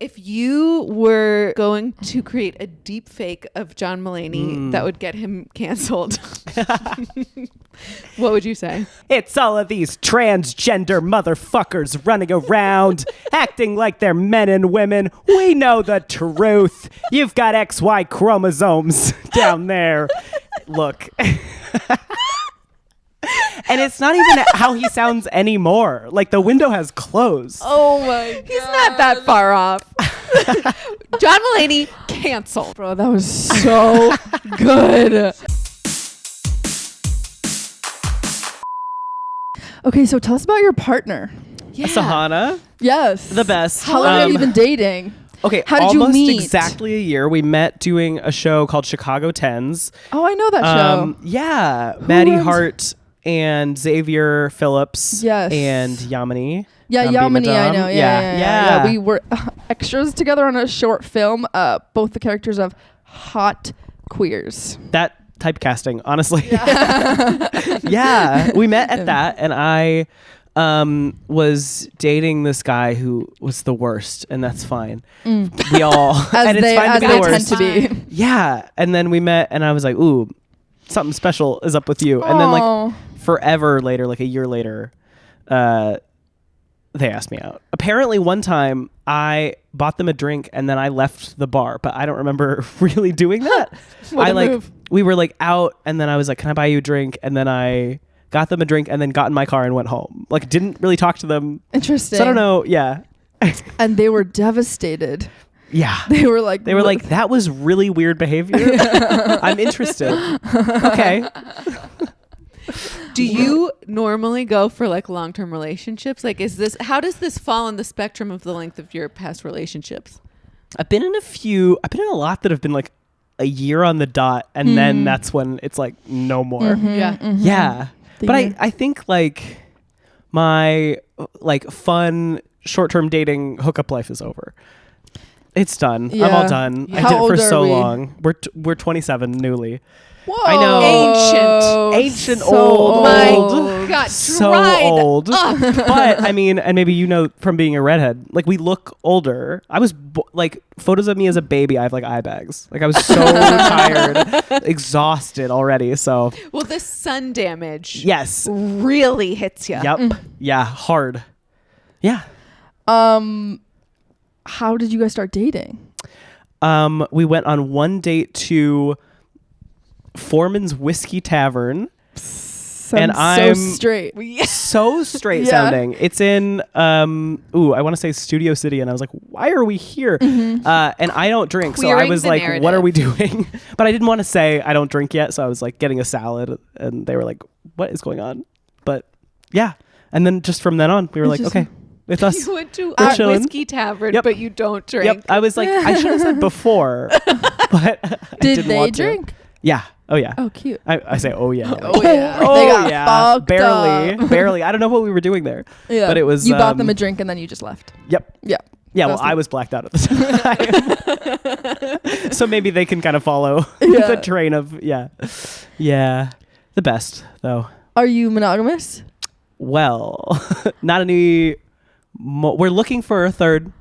if you were going to create a deep fake of John Mulaney that would get him canceled, what would you say? It's all of these transgender motherfuckers running around, acting like they're men and women. We know the truth. You've got XY chromosomes down there. Look. And it's not even how he sounds anymore. Like, the window has closed. Oh my God. He's not that far off. John Mulaney, canceled. Bro, that was so good. Okay, so tell us about your partner. Yeah. Sahana, Yes. the best. How long have you been dating? Okay, How did you almost meet? exactly a year. We met doing a show called Chicago Tens. Oh, I know that show. Yeah, Maddie runs- Hart and Xavier Phillips. Yes. And Yamini. Yeah, Nambi Yamini, I Madam. know. Yeah. We were extras together on a short film. Both the characters of hot queers. That typecasting, honestly. Yeah, we met at that, and I was dating this guy who was the worst, and that's fine. We all and it's fine to be the worst. Tend to be. Yeah, and then we met, and I was like, "Ooh, something special is up with you." And then, like, forever later, like a year later, they asked me out. Apparently, one time I bought them a drink, and then I left the bar, but I don't remember really doing that. We were like out, and then I was like, "Can I buy you a drink?" And then I got them a drink, and then got in my car and went home. Like, didn't really talk to them. Interesting. So I don't know. Yeah. And they were devastated. Yeah. They were like, that was really weird behavior. I'm interested. Okay. Do you normally go for like long-term relationships? Like, how does this fall on the spectrum of the length of your past relationships? I've been in a lot that have been like a year on the dot, and then that's when it's like no more. Yeah. But I think like my like fun short-term dating hookup life is over. It's done. I'm all done. Yeah. I did it for so we? long. We're 27 newly. Whoa. I know. Ancient, So old. My God, So dried old. up. But I mean, and maybe you know from being a redhead, like we look older. I was like photos of me as a baby. I have like eye bags. Like I was so tired, exhausted already. So Well, the sun damage yes, really hits you. yep, yeah, hard. Yeah. How did you guys start dating? We went on one date to Foreman's Whiskey Tavern. And I'm so straight. So straight Yeah. sounding. It's in I want to say Studio City, and I was like, why are we here? And I don't drink, so I Queering was the like, narrative. what are we doing? But I didn't want to say I don't drink yet, so I was like getting a salad, and they were like, what is going on? But yeah, and then just from then on, we were like, okay, it's us. You went to We're a chilling. whiskey tavern, Yep. but you don't drink. Yep. I was like, I should have said before, but I Did didn't they want to. drink? Yeah. Oh yeah. Oh, cute. I say oh yeah. Oh yeah. They got fucked barely, up. barely. I don't know what we were doing there. Yeah. But it was. You bought them a drink and then you just left. Yep. Yeah. Yeah. Well, That's I was blacked out at the time, so maybe they can kind of follow Yeah. the train of yeah. The best though. Are you monogamous? Well, not any. We're looking for a third.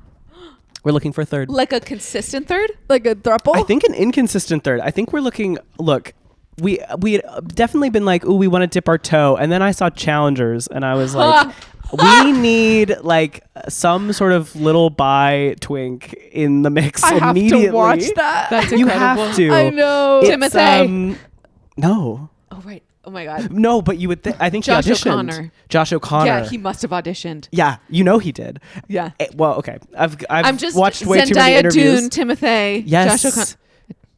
Like a consistent third? Like a throuple? I think an inconsistent third. I think we're looking. Look, we had definitely been like, ooh, we want to dip our toe, and then I saw Challengers, and I was like, we need like some sort of little bi twink in the mix I have immediately. to watch that. That's You incredible. have to. I know. It's, Timothy. No. Oh right. Oh my God. No, but you would think. I think Josh he auditioned. O'Connor. Josh O'Connor. Yeah, he must have auditioned. Yeah, you know he did. Yeah. Well, okay. I'm just watched way too many Zendaya, interviews. Dune, Timothy, Yes. Josh O'Connor.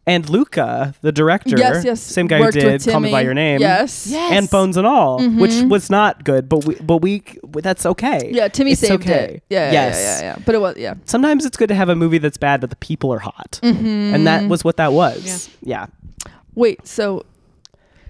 And Luca, the director. Yes. Same guy who Worked did with Call Me Timmy. by Your Name. Yes. Yes. And Bones and All, which was not good, but we that's okay. Yeah, Timmy It's saved okay. it. Yeah, Yes. yeah. But it was, yeah. Sometimes it's good to have a movie that's bad, but the people are hot, and that was what that was. Yeah. Wait, so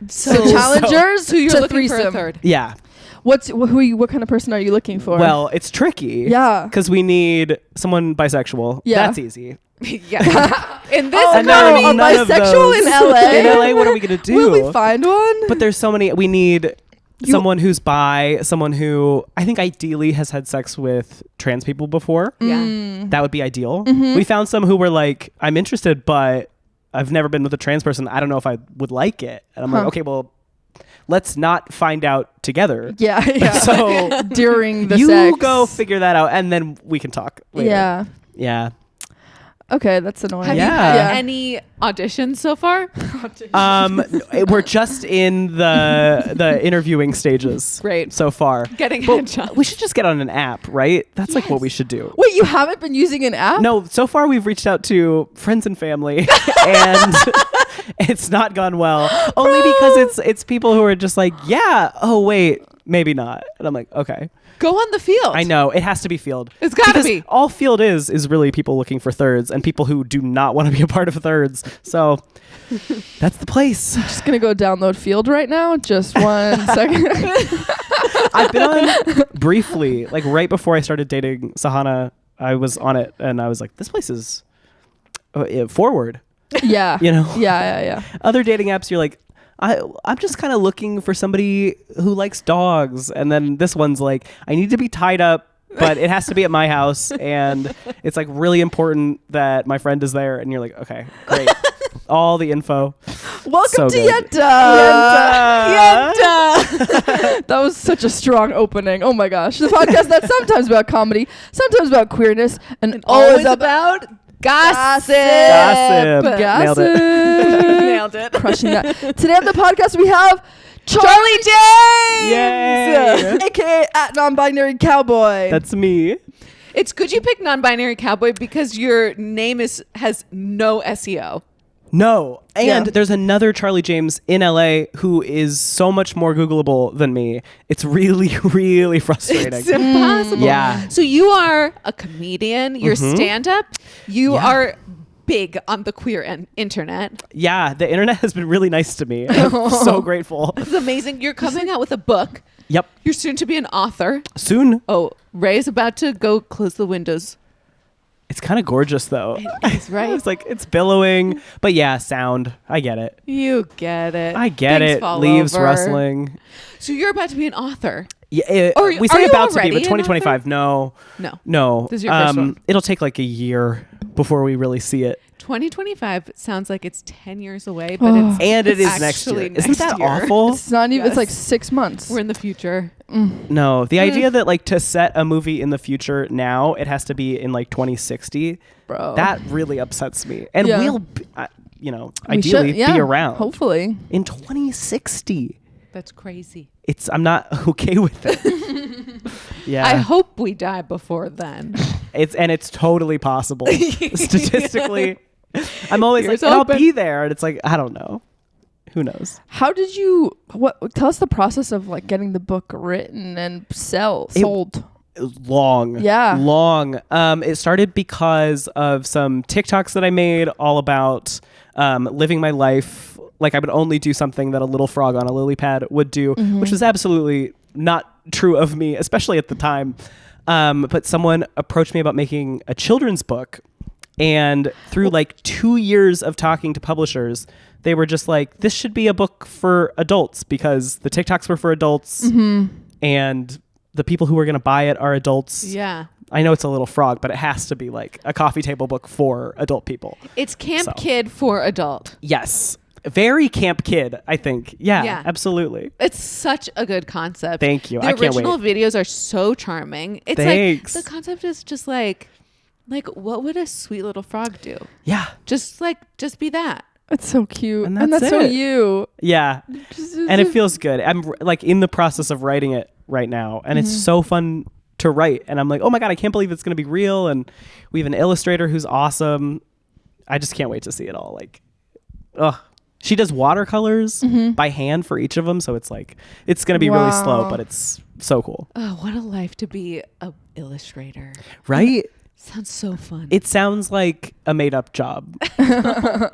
challengers So you're to looking threesome. for a third. Yeah. What kind of person are you looking for? Well, it's tricky. Yeah. Because we need someone bisexual. Yeah. That's easy. Yeah. In this Oh, And there are no, a none of bisexual those. in LA? In LA, what are we gonna do? Will we find one? But there's so many. We need someone who's bi, someone who I think ideally has had sex with trans people before. Yeah. That would be ideal. We found some who were like, I'm interested, but I've never been with a trans person. I don't know if I would like it. And I'm like, okay, well, let's not find out together. Yeah. So during the you sex. go figure that out, and then we can talk later. Yeah. Okay, that's annoying. Have you had any auditions so far? We're just in the interviewing stages. Great. So far. Getting headshots. We should just get on an app, right? That's like what we should do. Wait, you haven't been using an app? No, so far we've reached out to friends and family and it's not gone well. Only because it's people who are just like, yeah, oh wait, maybe not. And I'm like, okay. Go on the field. I know. It has to be field. It's gotta be. All field is really people looking for thirds and people who do not want to be a part of thirds. So that's the place. I'm just going to go download field right now. Just 1 second. I've been on briefly, like right before I started dating Sahana, I was on it and I was like, this place is forward. Yeah. You know? Yeah. Other dating apps, you're like, I'm just kind of looking for somebody who likes dogs. And then this one's like, I need to be tied up, but it has to be at my house. And it's like really important that my friend is there. And you're like, okay, great. All the info. Welcome to Yenta. That was such a strong opening. Oh my gosh. The podcast that's sometimes about comedy, sometimes about queerness, and always about gossip. Nailed it. Nailed it. Crushing that. Today on the podcast we have Charlie James, Yay. aka at Nonbinary Cowboy. That's me. It's good you picked Non-Binary Cowboy because your name has no SEO. No. And there's another Charlie James in LA who is so much more Googleable than me. It's really, really frustrating. It's impossible. Yeah. So you are a comedian. You're stand-up. You are big on the queer internet. Yeah. The internet has been really nice to me. I'm so grateful. It's amazing. You're coming out with a book. Yep. You're soon to be an author. Soon. Oh, Ray's about to go close the windows. It's kind of gorgeous, though. It is, right? It's like, it's billowing. But yeah, sound. I get it. You get it. I get Things it. fall Leaves over. rustling. So you're about to be an author. Yeah, we are say you about to be, already but an 2025, no. This is your first one. It'll take like a year before we really see it. 2025 sounds like it's 10 years away, but it is next year. actually Isn't that year. awful? It's not even. It's like 6 months. We're in the future. No, the idea that like to set a movie in the future now, it has to be in like 2060. Bro. That really upsets me. And we'll, We ideally should, be around. Hopefully. In 2060. That's crazy. I'm not okay with it. Yeah. I hope we die before then. It's totally possible. Statistically. I'm always Here's like, and I'll hoping. be there. And it's like, I don't know. Who knows? How did you? Tell us the process of like getting the book written and sold. Long. Yeah. Long. It started because of some TikToks that I made all about living my life. Like I would only do something that a little frog on a lily pad would do, which was absolutely not true of me, especially at the time. But someone approached me about making a children's book. And through like 2 years of talking to publishers, they were just like, this should be a book for adults because the TikToks were for adults and the people who are going to buy it are adults. Yeah. I know it's a little frog, but it has to be like a coffee table book for adult people. It's Camp Kid for adult. Yes. Very Camp Kid, I think. Yeah, absolutely. It's such a good concept. Thank you. The I can't wait. original videos are so charming. It's Thanks. like the concept is just like what would a sweet little frog do? Yeah. Just be that. It's so cute. And that's that's so it. you. Yeah. And it feels good. I'm like in the process of writing it right now. And it's so fun to write. And I'm like, oh my God, I can't believe it's going to be real. And we have an illustrator who's awesome. I just can't wait to see it all. Like, she does watercolors by hand for each of them. So it's like, it's going to be really slow, but it's so cool. Oh, what a life to be a illustrator. Right? Sounds so fun. It sounds like a made up job.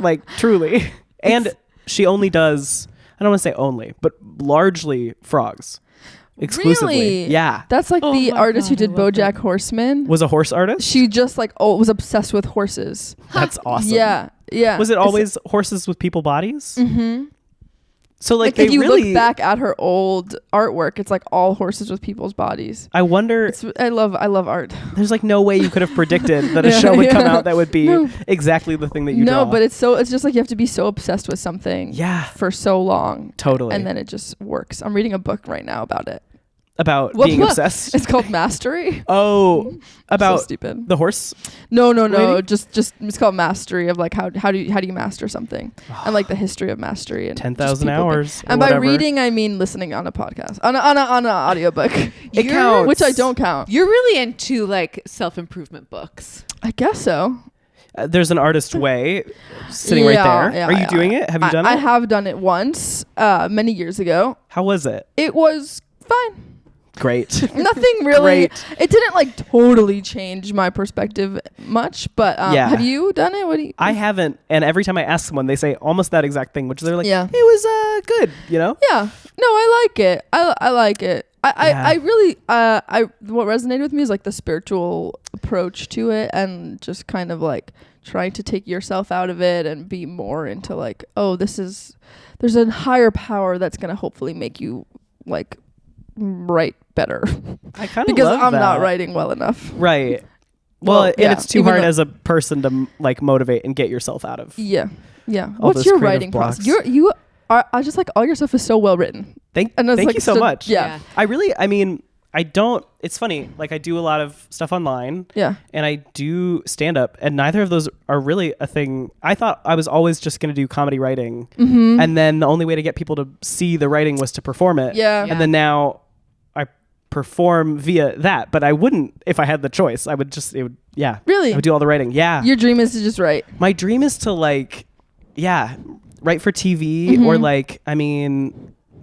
Like truly. And she only does, I don't want to say only, but largely frogs. Exclusively. Really? Yeah. That's like the my artist God, who I did love BoJack Horseman. Was a horse artist? She just like was obsessed with horses. That's awesome. Yeah. Was it always horses with people bodies? Mm-hmm. So like if you really look back at her old artwork, it's like all horses with people's bodies. I wonder. I love art. There's like no way you could have predicted that a show would come out that would be exactly the thing that you draw. No, but it's just like you have to be so obsessed with something for so long. Totally. And then it just works. I'm reading a book right now about it. About being obsessed? It's called Mastery. Oh, about so stupid. The horse? No. Just it's called Mastery of like how do you master something and like the history of mastery and 10,000 hours. And by reading I mean listening on a podcast on an audiobook. It counts. Which I don't count. You're really into like self-improvement books. I guess so. There's an Artist Way sitting right there. Are you doing it? Have you done it? I have done it once many years ago. How was it? It was fine. Great. Nothing really. It didn't like totally change my perspective much, but have you done it? What do you? I haven't, and every time I ask someone, they say almost that exact thing, which they're like, it was good, you know? Yeah. No, I like it. I like it. I really what resonated with me is like the spiritual approach to it and just kind of like trying to take yourself out of it and be more into like, there's a higher power that's going to hopefully make you like write better. I kind of because love I'm that. not writing well enough. Right. Well, and it's too hard as a person to like motivate and get yourself out of. Yeah. What's your writing process? You are I just like all your stuff is so well written. Thank you so much. Yeah. I don't, it's funny, like I do a lot of stuff online and I do stand up, and neither of those are really a thing. I thought I was always just going to do comedy writing, and then the only way to get people to see the writing was to perform it. And then now I perform via that, but I wouldn't if I had the choice. I would just, really? I would do all the writing. Yeah. Your dream is to just write. My dream is to like, write for TV or like,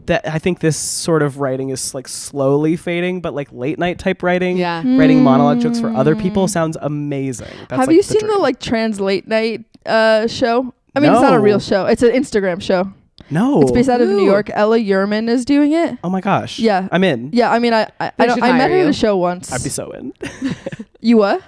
that I think this sort of writing is like slowly fading, but like late night type writing, writing monologue jokes for other people sounds amazing. That's Have like you seen the like trans late night show? I mean, it's not a real show. It's an Instagram show. No. It's based out of New York. Ella Yerman is doing it. Oh my gosh. Yeah. I'm in. Yeah. I mean, I met her at a show once. I'd be so in. You what?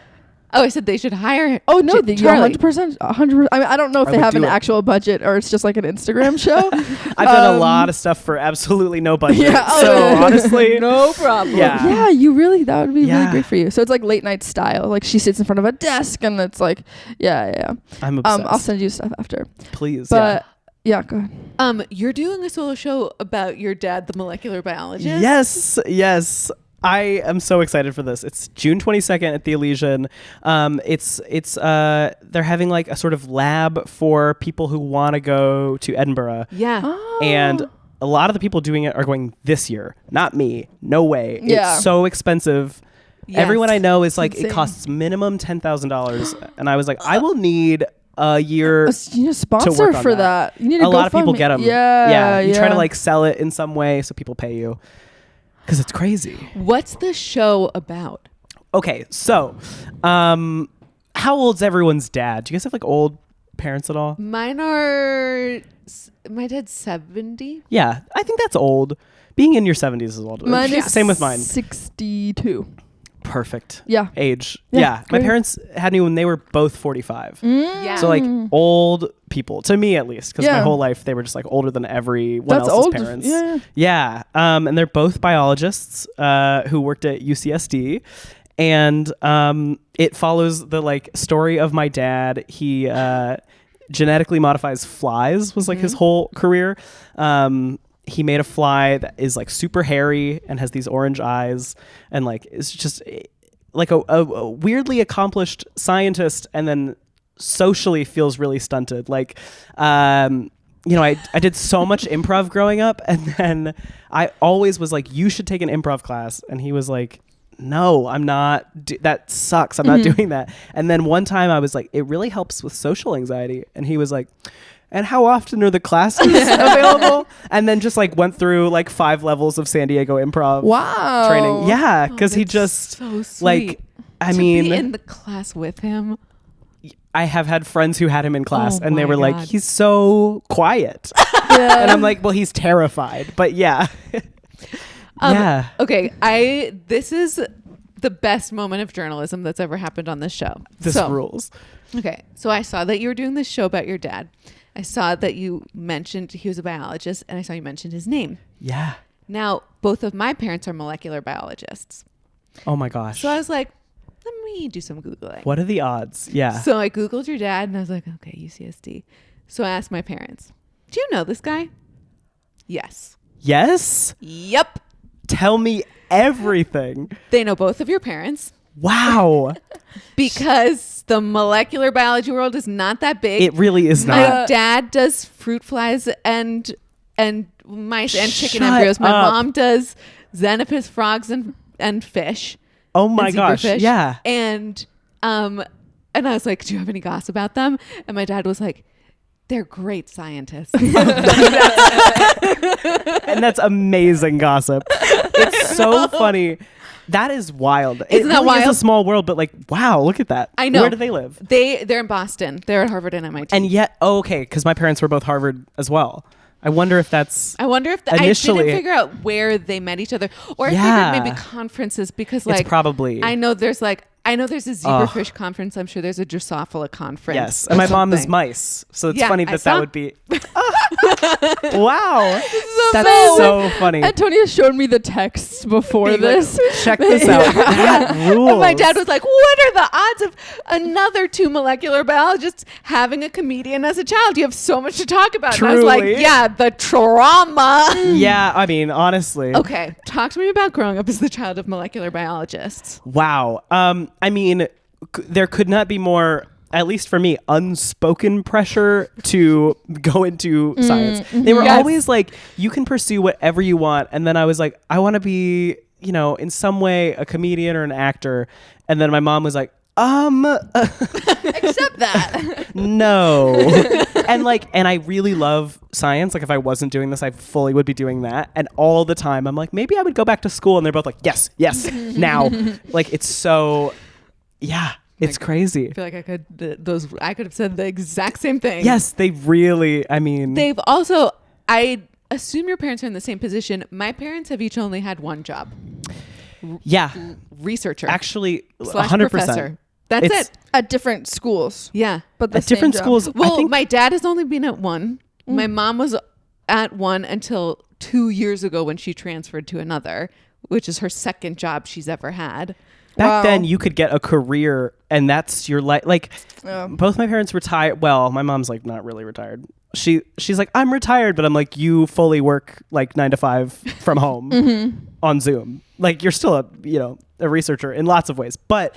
Oh, I said they should hire. Oh no, 100%. 100%. I mean, I don't know if they have an actual budget or it's just like an Instagram show. I've done a lot of stuff for absolutely no budget. So honestly, no problem. Yeah, you really, that would be really great for you. So it's like late night style. Like she sits in front of a desk and it's like, I'm obsessed. I'll send you stuff after. Please. But go ahead. You're doing a solo show about your dad, the molecular biologist. Yes. I am so excited for this. It's June 22nd at the Elysian. They're having like a sort of lab for people who want to go to Edinburgh. Yeah. Oh. And a lot of the people doing it are going this year. Not me. No way. Yeah. It's so expensive. Yes. Everyone I know is like, insane. It costs minimum $10,000. And I was like, I will need a year sponsor to work on for that. You need a lot of people get them. Yeah. You try to like sell it in some way so people pay you. Because it's crazy. What's the show about? Okay, so how old's everyone's dad? Do you guys have like old parents at all? Mine are, my dad's 70. Yeah, I think that's old. Being in your 70s is old. Mine is same with mine. 62. Perfect. Yeah. Age. Yeah. Yeah. My parents had me when they were both 45. Yeah. So like old people, to me at least, because my whole life they were just like older than everyone else's parents. Yeah. And they're both biologists who worked at UCSD. And it follows the like story of my dad. He genetically modifies flies was like his whole career. He made a fly that is like super hairy and has these orange eyes and like it's just like a weirdly accomplished scientist, and then socially feels really stunted. Like, I did so much improv growing up, and then I always was like, you should take an improv class. And he was like, no, I'm not. That sucks. I'm not doing that. And then one time I was like, it really helps with social anxiety. And he was like, and how often are the classes available? And then just like went through like 5 levels of San Diego improv training. Yeah, because he just so sweet. Like, I to mean, be in the class with him. I have had friends who had him in class and they were like, he's so quiet. And I'm like, well, he's terrified. But yeah. Yeah. Okay, this is the best moment of journalism that's ever happened on this show. This rules. Okay, so I saw that you were doing this show about your dad. I saw that you mentioned he was a biologist, and I saw you mentioned his name. Yeah. Now, both of my parents are molecular biologists. Oh my gosh. So I was like, let me do some Googling. What are the odds? Yeah. So I Googled your dad, and I was like, okay, UCSD. So I asked my parents, do you know this guy? Yes. Yes? Yep. Tell me everything. They know both of your parents. Wow. Because the molecular biology world is not that big. It really is My not. dad does fruit flies and mice and chicken Shut embryos. My up. mom does xenopus frogs and fish. Oh my and gosh. zebrafish. Yeah. And I was like, do you have any gossip about them? And my dad was like, they're great scientists. And that's amazing gossip. It's so funny. That is wild. Isn't that wild? It's a small world, but like, wow, look at that. I know. Where do they live? They're in Boston. They're at Harvard and MIT. And yet, okay, because my parents were both Harvard as well. I wonder if that's. I wonder if initially, I didn't figure out where they met each other, or Yeah. I figured maybe conferences because like it's probably. I know there's a zebrafish conference. I'm sure there's a Drosophila conference. Yes, or and my mom is something. mice, so it's Yeah, funny I that saw. that would be. Wow, that's amazing. so funny. Antonia showed me the texts before Being like, this. Check this out. That rules. And my dad was like, "What are the odds of another two molecular biologists having a comedian as a child? You have so much to talk about." And I was like, Truly. "Yeah, the trauma." Yeah, I mean, honestly. Okay, talk to me about growing up as the child of molecular biologists. Wow. I mean, there could not be more, at least for me, unspoken pressure to go into science. They were Yes. always like, you can pursue whatever you want. And then I was like, I want to be, in some way a comedian or an actor. And then my mom was like, Except that. no. and I really love science. Like if I wasn't doing this, I fully would be doing that. And all the time I'm like, maybe I would go back to school. And they're both like, yes, now. Like it's so, yeah, it's crazy. I feel like I could have said the exact same thing. Yes, they really, I mean. They've also, I assume your parents are in the same position. My parents have each only had one job. Yeah. Researcher. Actually, / 100%. professor. That's It's- it. At different schools. Yeah. But the At different same job. schools, Well, I think. my dad has only been at one. My mom was at one until 2 years ago when she transferred to another, which is her second job she's ever had. Back Wow. then, you could get a career, and that's your life. Like, both my parents retired. Well, my mom's like not really retired. She's like, I'm retired, but I'm like, you fully work like 9 to 5 from home on Zoom. Like, you're still a researcher in lots of ways, but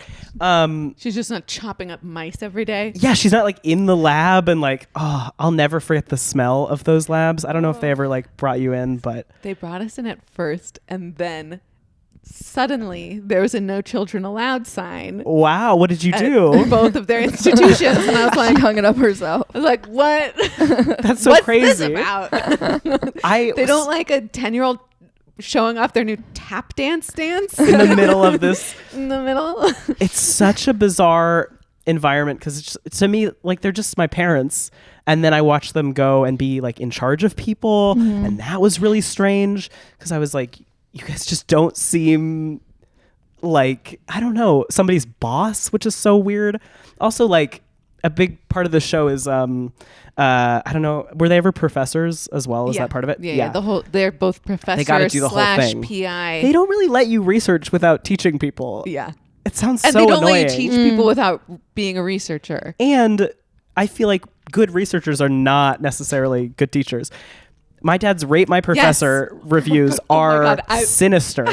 She's just not chopping up mice every day. yeah, she's not like in the lab and like, oh, I'll never forget the smell of those labs. I don't know if they ever like brought you in, but They brought us in at first, and then suddenly there was a no children allowed sign wow, what did you at do? both of their institutions. And I was like, She hung it up herself. what? That's so What's crazy. this about? They don't like a 10-year-old showing off their new tap dance stance in the middle of this. in the middle. It's such a bizarre environment because to me, like they're just my parents, and then I watch them go and be like in charge of people, and that was really strange because I was like, you guys just don't seem like, I don't know, somebody's boss, which is so weird. Also, like a big part of the show is I don't know, were they ever professors as well? Is that part of it? Yeah. They're both professors They gotta do the whole thing. PI. They don't really let you research without teaching people. Yeah. It sounds And so they don't annoying. let you teach people without being a researcher. And I feel like good researchers are not necessarily good teachers. My dad's Rate My Professor reviews are God, sinister.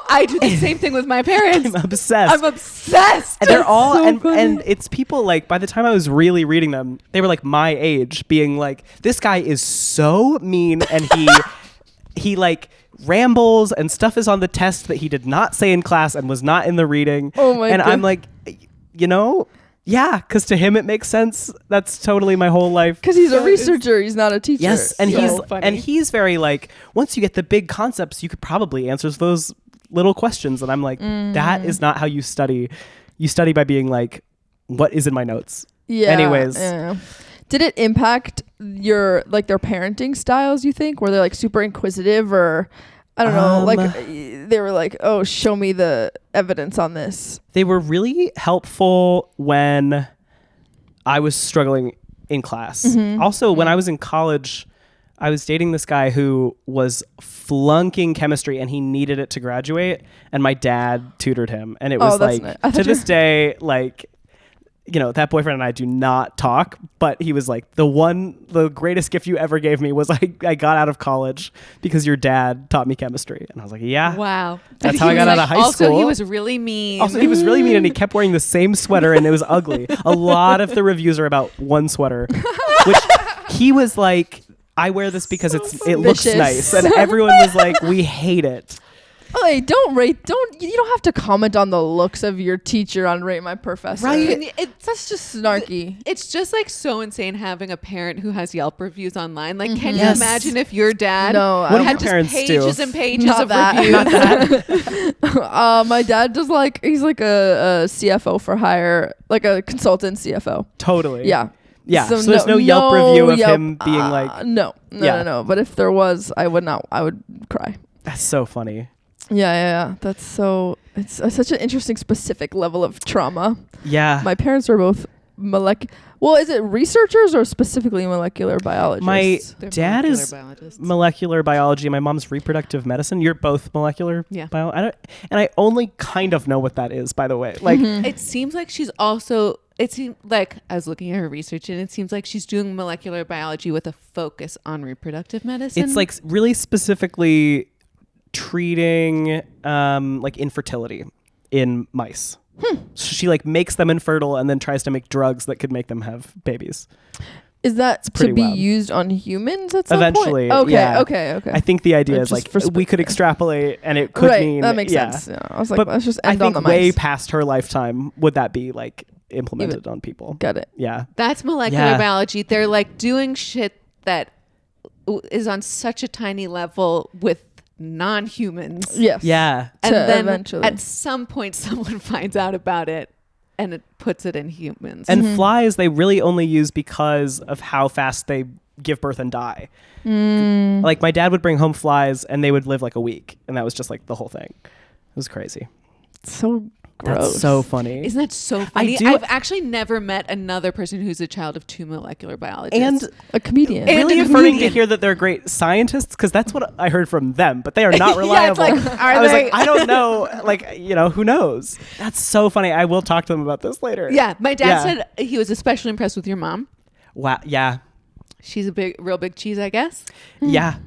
I do the same thing with my parents. I'm obsessed. I'm obsessed. And they're all so funny. and it's people like by the time I was really reading them, they were like my age, being like, this guy is so mean and he like rambles and stuff is on the test that he did not say in class and was not in the reading. Oh my And God. I'm like, yeah, because to him it makes sense. That's totally my whole life. Because he's a researcher. He's not a teacher. Yes, and So funny. he's very like, once you get the big concepts, you could probably answer those little questions. And I'm like, that is not how you study. You study by being like, what is in my notes? Yeah. Anyways. Yeah. Did it impact their parenting styles, you think? Were they like super inquisitive or I don't know, like they were like, oh, show me the evidence on this. They were really helpful when I was struggling in class. Also, when I was in college, I was dating this guy who was flunking chemistry and he needed it to graduate, and my dad tutored him, and it was like to this day, like, you know, that boyfriend and I do not talk, but he was like, the greatest gift you ever gave me was I got out of college because your dad taught me chemistry. And I was like, yeah. Wow. That's how I got out of high school. Also, he was really mean. And he kept wearing the same sweater and it was ugly. A lot of the reviews are about one sweater, which he was like, I wear this because it looks nice. And everyone was like, we hate it. Hey, you don't have to comment on the looks of your teacher on Rate My Professor. Right. That's just snarky. It's just like so insane having a parent who has Yelp reviews online. Like, can you imagine if your dad had just pages and pages of reviews? My dad does he's like a CFO for hire, like a consultant CFO. Totally. Yeah. Yeah. So there's no Yelp review of him being like, no. But if there was, I would cry. That's so funny. Yeah. That's so. It's such an interesting, specific level of trauma. Yeah. My parents are both is it researchers or specifically molecular biologists? My dad is molecular biology. My mom's reproductive medicine. You're both molecular biology. I only kind of know what that is, by the way. Like, it seems like she's also. It seems like I was looking at her research, and it seems like she's doing molecular biology with a focus on reproductive medicine. It's like really specifically treating like infertility in mice. So she like makes them infertile and then tries to make drugs that could make them have babies. Is that to be used on humans at some eventually point? Okay. I think the idea is like we could extrapolate and it could mean that makes sense. Yeah. I was like, let's just end on the mice. Way past her lifetime would that be like implemented on people. Got it. Yeah. That's molecular biology. They're like doing shit that is on such a tiny level with non-humans. Yes. Yeah. And then eventually at some point someone finds out about it and it puts it in humans. And flies they really only use because of how fast they give birth and die. Like my dad would bring home flies and they would live like a week, and that was just like the whole thing. It was crazy. So gross. That's so funny. Isn't that so funny? I've actually never met another person who's a child of two molecular biologists. And a comedian. Really affirming to hear that they're great scientists, because that's what I heard from them, but they are not reliable. I was like, I don't know. Like, you know, who knows? That's so funny. I will talk to them about this later. Yeah. My dad said he was especially impressed with your mom. Wow. Yeah. She's a real big cheese, I guess. Yeah.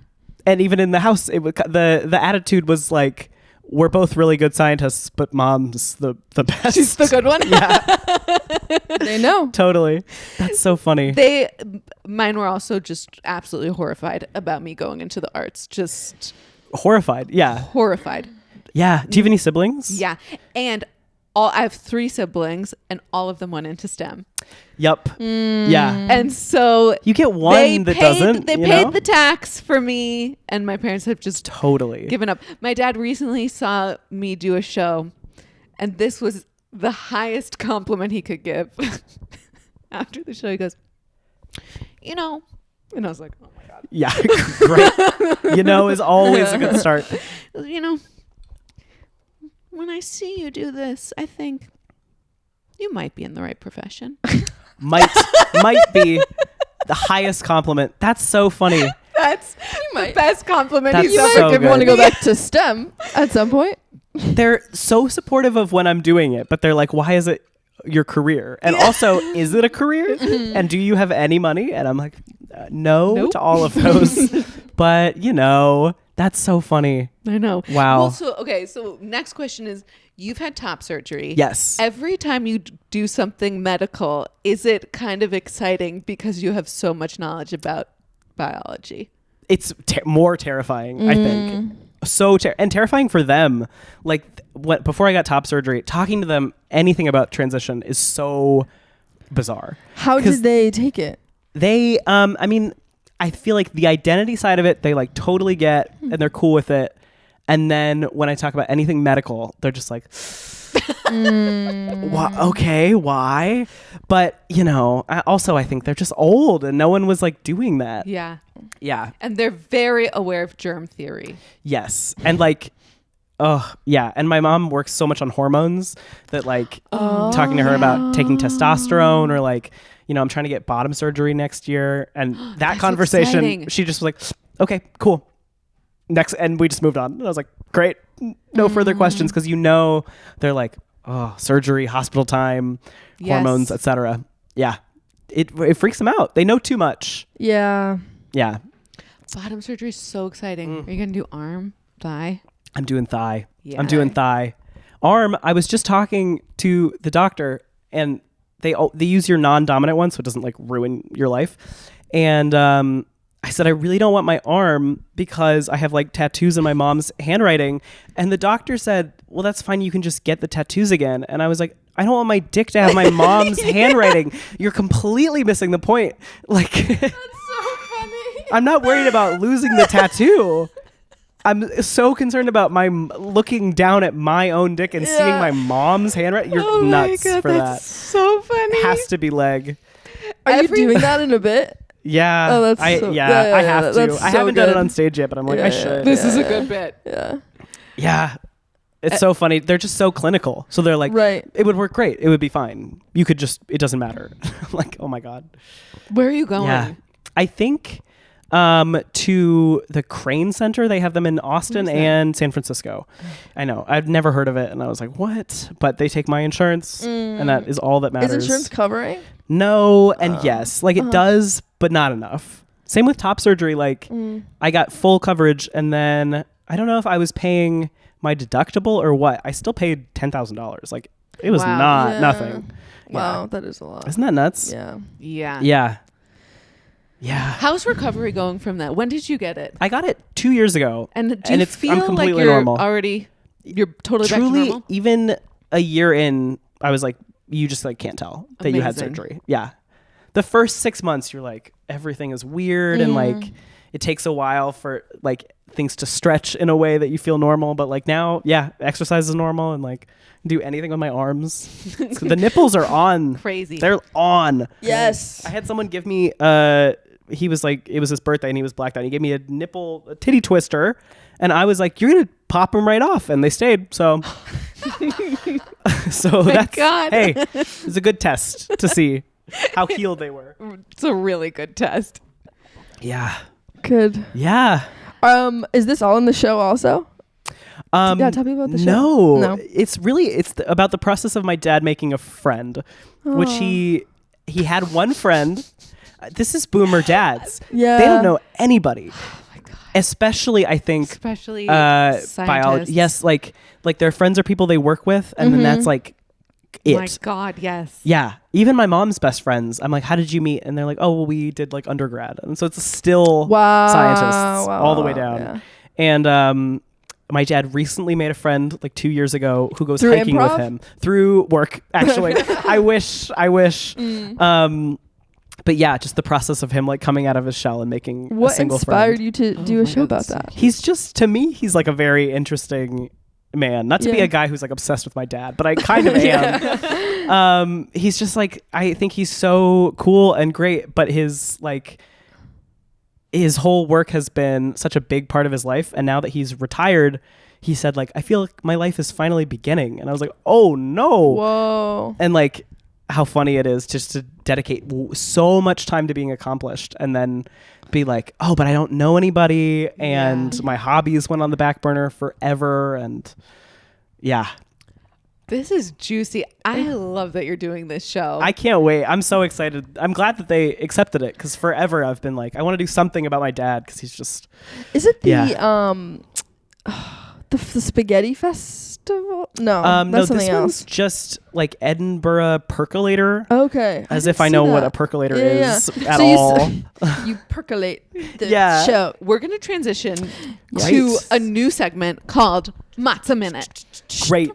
And even in the house, the attitude was like, we're both really good scientists, but mom's the best. She's the good one. Yeah. They know. Totally. That's so funny. Mine were also just absolutely horrified about me going into the arts. Just horrified. Yeah. Horrified. Yeah. Do you have any siblings? Yeah. And I have 3 siblings, and all of them went into STEM. Yup. Yeah. And so you get one that doesn't. They paid the tax for me, and my parents have just totally given up. My dad recently saw me do a show, and this was the highest compliment he could give. After the show, he goes, you know, and I was like, oh my God. Yeah, great. You know is always a good start. You know, when I see you do this, I think you might be in the right profession. might be the highest compliment. That's so funny. That's the best compliment That's he's so ever given. Want to go back to STEM at some point. They're so supportive of when I'm doing it, but they're like, why is it your career? And also, is it a career? And do you have any money? And I'm like, no to all of those. But, you know, that's so funny. I know. Wow. Well, so next question is, you've had top surgery. Yes. Every time you do something medical, is it kind of exciting because you have so much knowledge about biology? It's more terrifying, I think. And terrifying for them. Like before I got top surgery, talking to them anything about transition is so bizarre. How did they take it? They, I mean, I feel like the identity side of it, they like totally get and they're cool with it. And then when I talk about anything medical, they're just like, okay, why? But, you know, I think they're just old and no one was like doing that. Yeah. Yeah. And they're very aware of germ theory. Yes. And like, yeah. And my mom works so much on hormones that like talking to her about taking testosterone or like, I'm trying to get bottom surgery next year. And that That's conversation, exciting. she just was like, okay, cool. Next. And we just moved on. And I was like, great. No further questions. Cause they're like, oh, surgery, hospital time, hormones, etc. Yeah. It freaks them out. They know too much. Yeah. Yeah. Bottom surgery is so exciting. Are you going to do arm, thigh? I'm doing thigh. Yeah. I'm doing thigh. Arm, I was just talking to the doctor, and they use your non-dominant one so it doesn't like ruin your life. And I said, I really don't want my arm because I have like tattoos in my mom's handwriting. And the doctor said, well, that's fine. You can just get the tattoos again. And I was like, I don't want my dick to have my mom's handwriting. You're completely missing the point. Like, That's so funny. I'm not worried about losing the tattoo. I'm so concerned about my looking down at my own dick and seeing my mom's handwriting. You're nuts my God, for that's that. So funny. Has to be leg. Are you doing that in a bit? Yeah. Oh, that's I so, I have to. that's I so haven't done it good. on stage yet, but I'm like, I should. This is a good bit. Yeah. Yeah. It's so funny. They're just so clinical. So they're like, it would work great. It would be fine. You could just, it doesn't matter. I'm like, oh my God. Where are you going? Yeah. I think to the Crane Center. They have them in Austin and San Francisco. I know. I've never heard of it. And I was like, what? But they take my insurance. And that is all that matters. Is insurance covering? No. And yes. Like it does, but not enough. Same with top surgery. Like I got full coverage. And then I don't know if I was paying my deductible or what. I still paid $10,000. Like it was not nothing. Wow. That is a lot. Isn't that nuts? Yeah. Yeah. Yeah. Yeah. How's recovery going from that? When did you get it? I got it 2 years ago. And do you feel I'm completely like you're normal. you're totally back to Truly, normal? even a year in, I was like, you just like can't tell that you had Amazing. surgery. Yeah. The first 6 months, you're like, everything is weird and like it takes a while for like things to stretch in a way that you feel normal. But like now, yeah, exercise is normal and like do anything with my arms. So the nipples are on. Crazy. They're on. Yes. I had someone give me he was like, it was his birthday and he was blacked out. He gave me a titty twister, and I was like, you're gonna pop them right off, and they stayed. So so that's God. Hey, it's a good test to see how healed they were. It's a really good test. Yeah. Good. Yeah. Is this all in the show also? Yeah, tell me about the show. No. It's about the process of my dad making a friend, which he had one friend. This is boomer dads. Yeah. They don't know anybody. Oh my God. Especially, I think, scientists. biology. Yes, like their friends are people they work with, and then that's like it. My God, yes. Yeah. Even my mom's best friends, I'm like, how did you meet? And they're like, oh, well, we did like undergrad. And so it's still scientists all the way down. Yeah. And my dad recently made a friend like 2 years ago who goes Through hiking improv? with him through work, actually. I wish. But yeah, just the process of him like coming out of his shell and making a single inspired friend. you to do a show about that? He's just, to me, he's like a very interesting man. Not to be a guy who's like obsessed with my dad, but I kind of am. He's just like, I think he's so cool and great, but his whole work has been such a big part of his life. And now that he's retired, he said like, I feel like my life is finally beginning. And I was like, oh no. Whoa. And like how funny it is just to dedicate so much time to being accomplished and then be like, oh, but I don't know anybody. And my hobbies went on the back burner forever. And yeah. This is juicy. I love that you're doing this show. I can't wait. I'm so excited. I'm glad that they accepted it, because forever I've been like, I want to do something about my dad, because he's just... Is it the Spaghetti Festival? No, that's something this else. one's just like Edinburgh Percolator. Okay. As if I know what a percolator is at so all. You percolate the Yeah. show. We're going to transition to Right. a new segment called Matzah Minute. Great.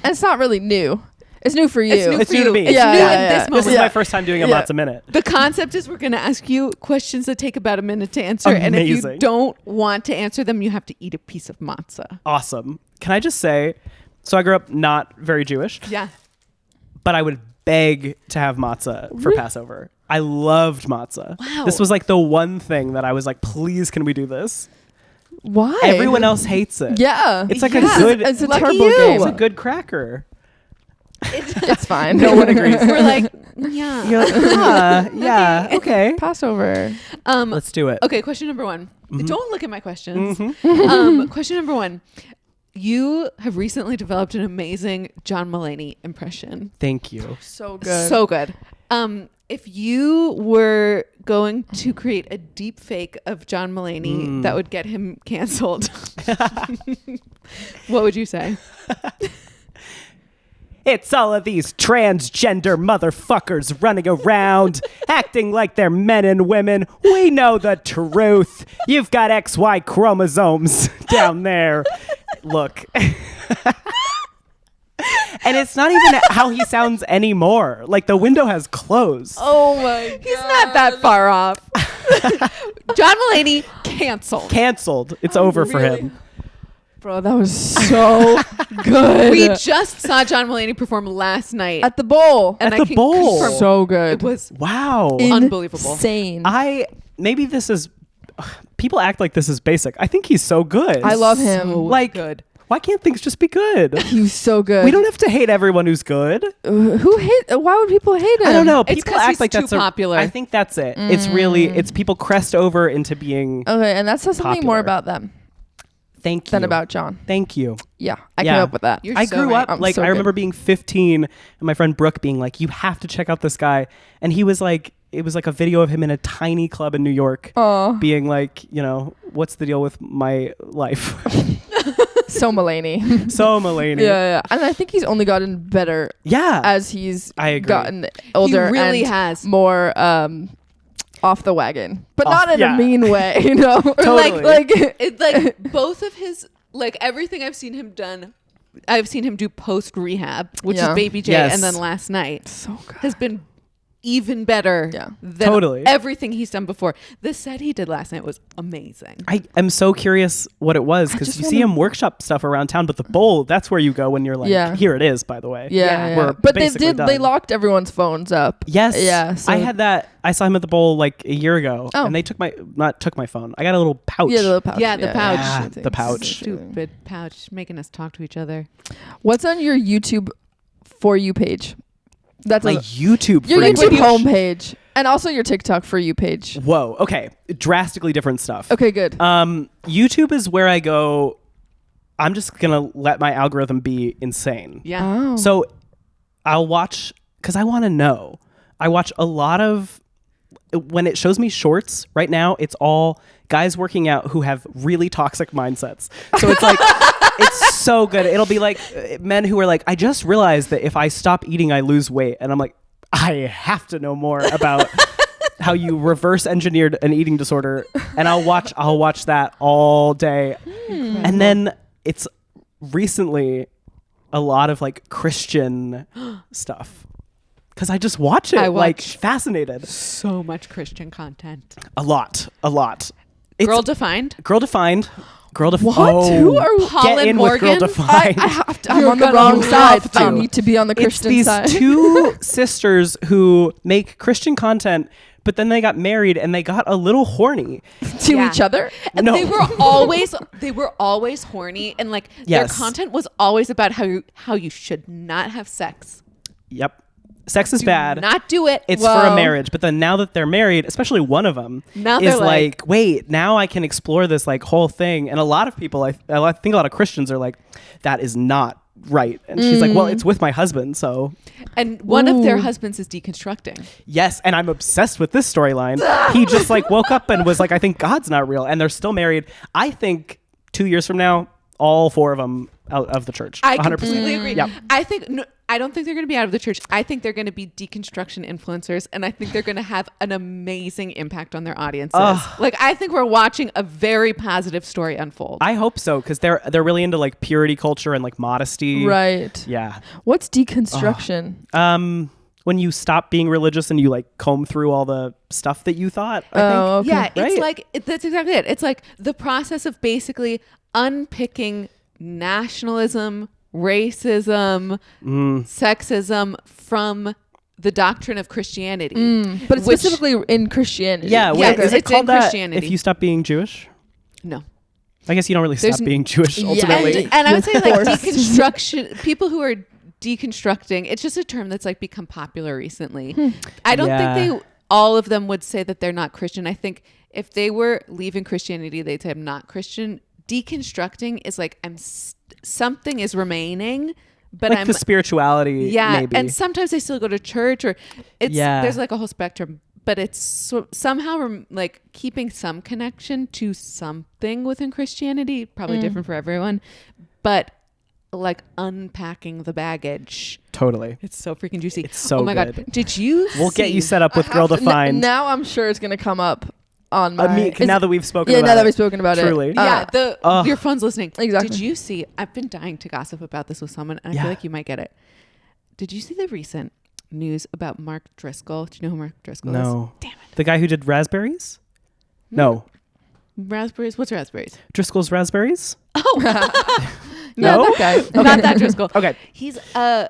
It's not really new. It's new for you. It's new to me. It's Yeah, new yeah, at yeah. this moment. This is my first time doing a Yeah. Matzah Minute. The concept is we're going to ask you questions that take about a minute to answer. And if you Amazing. don't want to answer them, you have to eat a piece of matzah. Awesome. Can I just say, so I grew up not very Jewish, Yeah. but I would beg to have matzah for Passover. I loved matzah. Wow. This was like the one thing that I was like, please, can we do this? Why? Everyone else hates it. Yeah. It's like Yeah. a good, It's a Lucky turbo you. game. it's a good cracker. It's fine. No one agrees. We're like, Yeah. You're like, yeah, okay. Passover. Let's do it. Okay, question number 1. Don't look at my questions. Question number 1. You have recently developed an amazing John Mulaney impression. Thank you. So good. So good. If you were going to create a deep fake of John Mulaney that would get him canceled, what would you say? It's all of these transgender motherfuckers running around, acting like they're men and women. We know the truth. You've got XY chromosomes down there. Look. And it's not even how he sounds anymore. Like, the window has closed. Oh my god. He's not that far off. John Mulaney canceled. It's over for him. Bro, that was so good. We just saw John Mulaney perform last night at the bowl. And at the bowl. confirm So good. It was unbelievable. Insane. Maybe this is, people act like this is basic. I think he's so good. I love him. So like, good. Why can't things just be good? He's so good. We don't have to hate everyone who's good. Why would people hate him? I don't know. It's People 'cause act he's like too that's popular. I think that's it. It's people crest over into being. Okay, and that says something more popular. about them Thank you. than about John. Thank you. Yeah, I came up with that. You're I so grew right. up I'm like so I good. remember being 15 and my friend Brooke being like, "You have to check out this guy," and he was like, it was like a video of him in a tiny club in New York, being like, what's the deal with my life? So Mulaney. So Mulaney. Yeah. And I think he's only gotten better Yeah. as he's I agree. gotten older. He really and has. more off the wagon, but not in yeah. a mean way, you know. Totally. It's like both of his, like everything I've seen him do post rehab, which Yeah. is Baby J, Yes. and then last night So good. has been even better than Totally. everything he's done before. The set he did last night was amazing. I am so curious what it was because just you see him workshop stuff around town, but the bowl, that's where you go when you're like, Yeah. here it is, by the way. Yeah. We're But they basically they done. locked everyone's phones up. Yes. Yeah. So I had that. I saw him at the bowl like a year ago and they took my phone. I got a little pouch. Yeah, the little pouch. Yeah, the pouch. Yeah, the pouch. Stupid pouch making us talk to each other. What's on your YouTube For You page? That's My on YouTube. your for YouTube you. homepage, and also your TikTok For You page. Whoa. Okay. Drastically different stuff. Okay, good. YouTube is where I go. I'm just gonna let my algorithm be insane. Yeah. Oh. So I'll watch because I want to know. I watch a lot of when it shows me shorts right now. It's all guys working out who have really toxic mindsets. So it's like. It's so good. It'll be like men who are like, I just realized that if I stop eating, I lose weight. And I'm like, I have to know more about how you reverse engineered an eating disorder. And I'll watch that all day. And then it's recently a lot of like Christian stuff. Because I just watch it like fascinated. So much Christian content. A lot. It's Girl Defined. What? What? Who are Paul get and in with Girl Morgan? Defined. I have to. I'm You're on the gonna wrong side. have to. I need to be on the Christian it's side. these two sisters who make Christian content, but then they got married and they got a little horny. to Yeah. each other. And No. they were always horny, and like Yes. their content was always about how you should not have sex. Yep. Sex is bad. Not do it. It's for a marriage. But then now that they're married, especially one of them Now is they're like, wait, now I can explore this like whole thing. And a lot of people, I think a lot of Christians are like, that is not right. And she's like, well, it's with my husband. So And one of their husbands is deconstructing. yes. And I'm obsessed with this storyline. He just like woke up and was like, I think God's not real. And they're still married. I think 2 years from now, all four of them out of the church. I 100%. completely agree. Yeah. I don't think they're going to be out of the church. I think they're going to be deconstruction influencers, and I think they're going to have an amazing impact on their audiences. Like, I think we're watching a very positive story unfold. I hope so, because they're really into like purity culture and like modesty. Right. Yeah. What's deconstruction? When you stop being religious and you like comb through all the stuff that you thought. I think. Okay. Yeah, it's Right? like that's exactly it. It's like the process of basically unpicking nationalism, racism, sexism from the doctrine of Christianity. But it's specifically in Christianity. Yeah. Wait, is it it's in called that Christianity. if you stop being Jewish? No. I guess you don't really There's stop being Jewish Yeah. ultimately. And I would say like Forced. deconstruction, people who are deconstructing. It's just a term that's like become popular recently. I don't think all of them would say that they're not Christian. I think if they were leaving Christianity, they'd say I'm not Christian. Deconstructing is like something is remaining, but like I'm the spirituality. Maybe. And sometimes they still go to church, or there's like a whole spectrum. But it's somehow like keeping some connection to something within Christianity, probably different for everyone, but like unpacking the baggage. Totally. It's so freaking juicy. It's so oh my good. God. Did you We'll get you set up with Girl Defined. Now I'm sure it's going to come up on my... now that we've spoken about it. Yeah, now that we've spoken about Truly. it. Your phone's listening. Exactly. Did you see... I've been dying to gossip about this with someone, and I feel like you might get it. Did you see the recent news about Mark Driscoll? Do you know who Mark Driscoll is? No. Damn it. The guy who did Raspberries? No. Raspberries? What's Raspberries? Driscoll's Raspberries? Oh. No? that guy. Okay. Not that Driscoll. Okay. He's a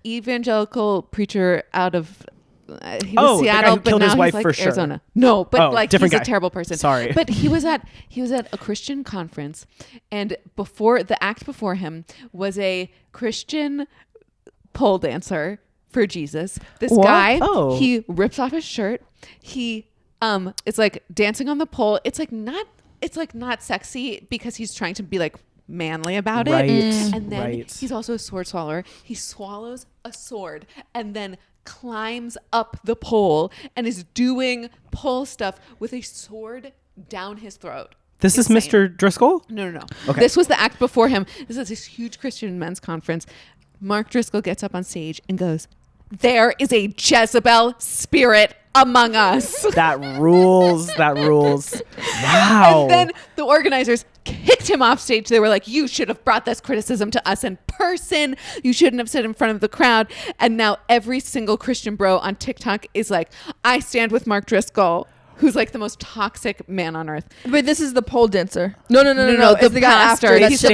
evangelical preacher out of Seattle, the guy who but killed now his wife he's like for sure. Arizona. No, but like different he's guy. a terrible person. Sorry. But he was at a Christian conference, and before the act before him was a Christian pole dancer for Jesus. This guy, he rips off his shirt. He it's like dancing on the pole. It's like not sexy because he's trying to be like manly about it. And then he's also a sword swallower. He swallows a sword and then climbs up the pole and is doing pole stuff with a sword down his throat. This is Mr. Driscoll? No. Okay. This was the act before him. This is this huge Christian men's conference. Mark Driscoll gets up on stage and goes, "There is a Jezebel spirit among us." That rules. Wow. And then the organizers kicked him off stage. They were like, "You should have brought this criticism to us in person. You shouldn't have stood in front of the crowd." And now every single Christian bro on TikTok is like, "I stand with Mark Driscoll," who's like the most toxic man on earth. Wait, this is the pole dancer. No. The guy after. He's the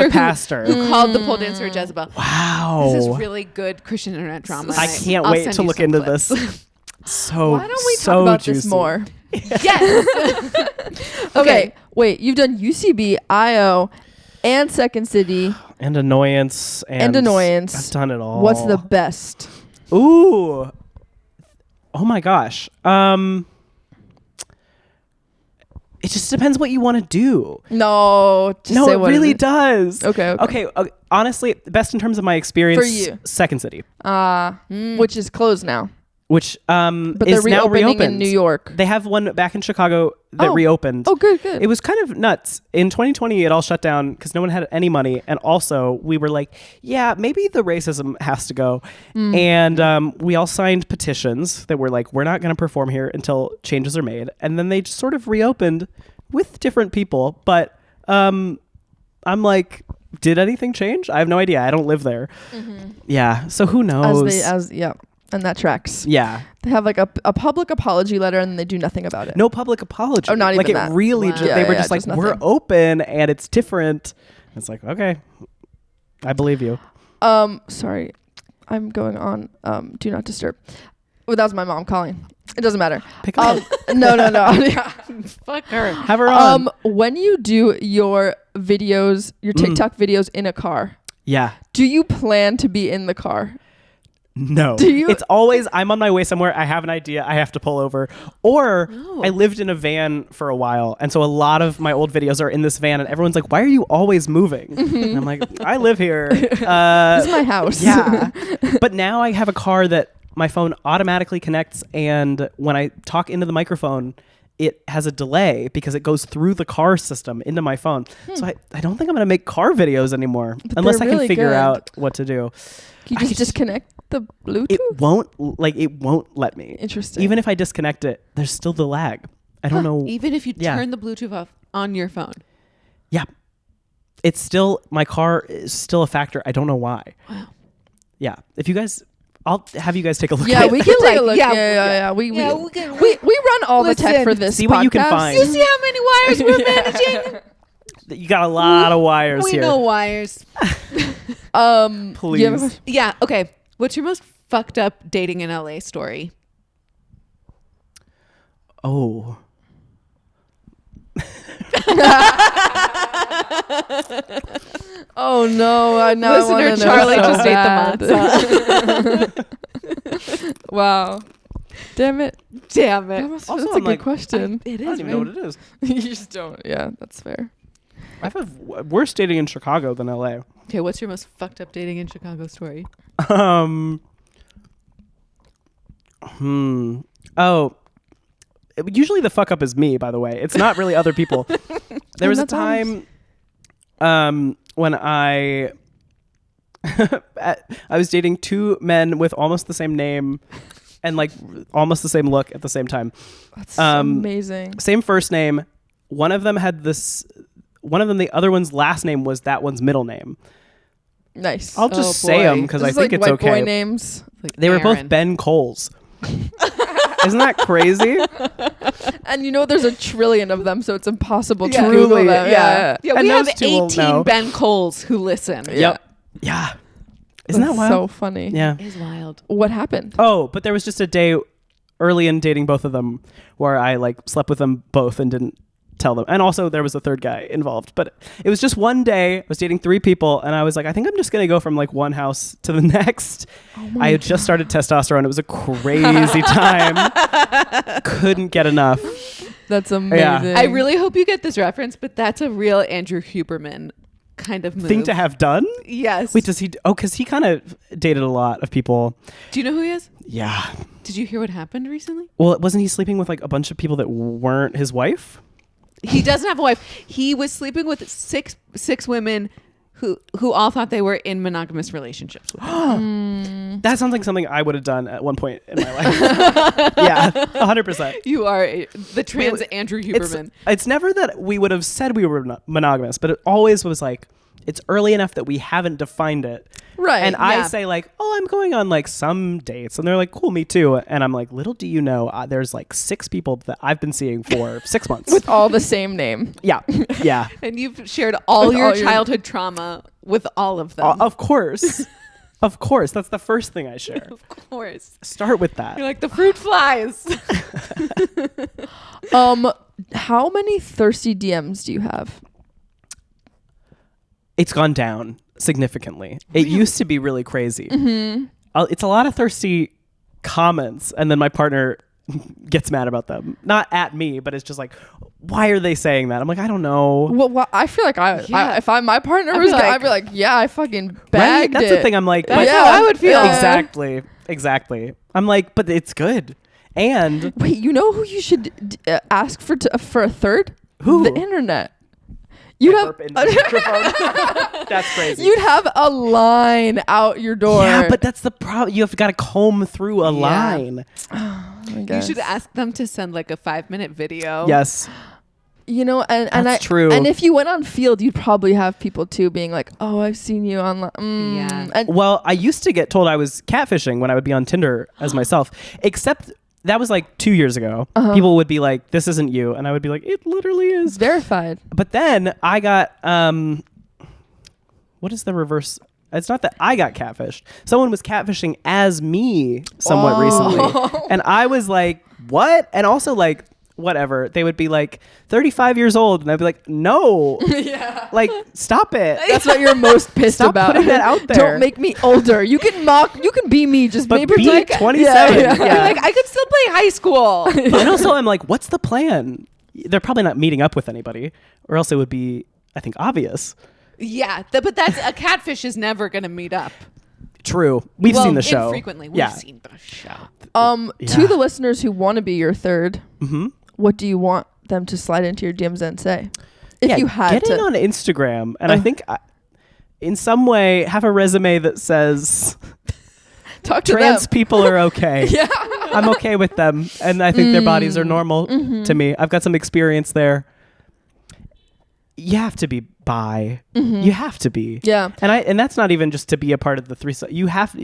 pastor who called the pole dancer Jezebel. Wow. This is really good Christian internet drama. I can't I'll wait send to you look some into clips. this. So Why don't we so talk about juicy. this more? Yes. Okay, wait. You've done UCB, IO, and Second City. And Annoyance. And Annoyance. I've done it all. What's the best? Ooh. Oh my gosh. It just depends what you want to do. No, just No, say it what really is. does. Okay. Honestly, best in terms of my experience. For you. Second City. Which is closed now. Which But is they're now reopening reopened in New York. They have one back in Chicago that reopened. Oh, good. It was kind of nuts. In 2020, it all shut down because no one had any money. And also, we were like, yeah, maybe the racism has to go. And we all signed petitions that were like, we're not going to perform here until changes are made. And then they just sort of reopened with different people. But I'm like, did anything change? I have no idea. I don't live there. Yeah. So who knows? And that tracks. Yeah. They have like a public apology letter and they do nothing about it. No public apology. Oh, not even like that. It really Wow. they were Yeah, just like, just we're nothing. open and it's different. It's like, okay, I believe you. Sorry. I'm going on Do Not Disturb. Well, that was my mom calling. It doesn't matter. Pick up. No. Fuck her. Have her on. When you do your videos, your TikTok videos in a car, Yeah. do you plan to be in the car? No. Do you? It's always, I'm on my way somewhere. I have an idea. I have to pull over. Or I lived in a van for a while. And so a lot of my old videos are in this van. And everyone's like, why are you always moving? And I'm like, I live here. This is my house. Yeah. But now I have a car that my phone automatically connects. And when I talk into the microphone, it has a delay because it goes through the car system into my phone. So I don't think I'm going to make car videos anymore unless I can really figure good. out what to do. Can you just disconnect the Bluetooth? It won't let me. Interesting. Even if I disconnect it, there's still the lag. I don't know. Even if you turn the Bluetooth off on your phone. Yeah. It's still, my car is still a factor. I don't know why. Wow. Yeah. If you guys, I'll have you guys take a look Yeah, at it. we can take a look. Yeah, Yeah. We can- run all the tech Listen, for this see podcast. what you can find. You see how many wires we're managing? You got a lot of wires We here. know wires. Please. you have a question? Yeah. Okay. What's your most fucked up dating in LA story? Oh. Oh no! Listener Charlie just ate the matzah. Wow. Damn it. Also, that's a good question. It is. I don't even know what it is. You just don't. Yeah, that's fair. I've had worse dating in Chicago than LA. Okay, what's your most fucked up dating in Chicago story? Usually the fuck up is me, by the way. It's not really other people. There was a time when I was dating two men with almost the same name and like almost the same look at the same time. That's so amazing. Same first name. One of them, the other one's last name was that one's middle name. Nice. I'll just say them because I think it's white okay. Boy names. Like they Aaron. were both Ben Coles. Isn't that crazy? And you know there's a trillion of them, so it's impossible to Truly, Google them. yeah. Yeah, And we have those two will 18 know. Ben Coles who listen. Yep. Yeah. Isn't that That's wild? so funny. Yeah. It is wild. What happened? Oh, but there was just a day early in dating both of them where I like slept with them both and didn't tell them. And also there was a third guy involved. But it was just one day. I was dating 3 people and I was like, I think I'm just going to go from like one house to the next. I had just started testosterone. It was a crazy time. Couldn't get enough. That's amazing. Yeah. I really hope you get this reference, but that's a real Andrew Huberman kind of move. Thing to have done? Yes. Wait, does he? Oh, because he kind of dated a lot of people. Do you know who he is? Yeah. Did you hear what happened recently? Well, wasn't he sleeping with like a bunch of people that weren't his wife? He doesn't have a wife. He was sleeping with six women who all thought they were in monogamous relationships with him. That sounds like something I would have done at one point in my life. Yeah, 100%. You are the trans Andrew Huberman. It's never that we would have said we were monogamous, but it always was like, it's early enough that we haven't defined it. Right. And I yeah. say like, oh, I'm going on like some dates. And they're like, cool, me too. And I'm like, little do you know, there's like 6 people that I've been seeing for 6 months. With all the same name. Yeah. Yeah. And you've shared all With your all your- childhood trauma with all of them. Of course. Of course. That's the first thing I share. Of course. Start with that. You're like, the fruit flies. How many thirsty DMs do you have? It's gone down significantly. It used to be really crazy. Mm-hmm. It's a lot of thirsty comments, and then my partner gets mad about them. Not at me, but it's just like, why are they saying that? I'm like, I don't know. Well, I feel like if my partner was, I'd be like, yeah, I fucking bagged That's it. the thing. I'm like, That's but- how I would feel. Exactly. I'm like, but it's good. And Wait, you know who you should ask for a third? Who? The internet. You'd have burp into the microphone. That's crazy. you'd have a line out your door. Yeah, but that's the problem. You've got to comb through a line. I You guess. should ask them to send like a 5-minute video. Yes. You know, and That's true. And if you went on Field, you'd probably have people too being like, "Oh, I've seen you online." Yeah. And Well, I used to get told I was catfishing when I would be on Tinder as myself, except that was like 2 years ago. People would be like, "This isn't you," and I would be like, "It literally it's is." verified. But then I got what is the reverse? It's not that I got catfished. Someone was catfishing as me somewhat recently, and I was like, "What?" And also like, whatever. They would be like 35 years old, and I'd be like, "No, Yeah. like stop it." That's what you're most pissed Stop about. putting that out there. Don't make me older. You can be me. Just But maybe be like 27. Yeah. You're like, I could still play high school. And also, I'm like, what's the plan? They're probably not meeting up with anybody, or else it would be, I think, obvious. Yeah, but that's a catfish is never going to meet up. True. We've seen the show. Infrequently. We've Yeah. seen the show. Yeah. To the listeners who want to be your third, Mm-hmm. what do you want them to slide into your DMs and say? If you had get to. in on Instagram, and I think in some way have a resume that says Talk to trans them. people are okay. Yeah. I'm okay with them, and I think their bodies are normal to me. I've got some experience there. You have to be bi. You have to be. Yeah. And that's not even just to be a part of the threesome. You have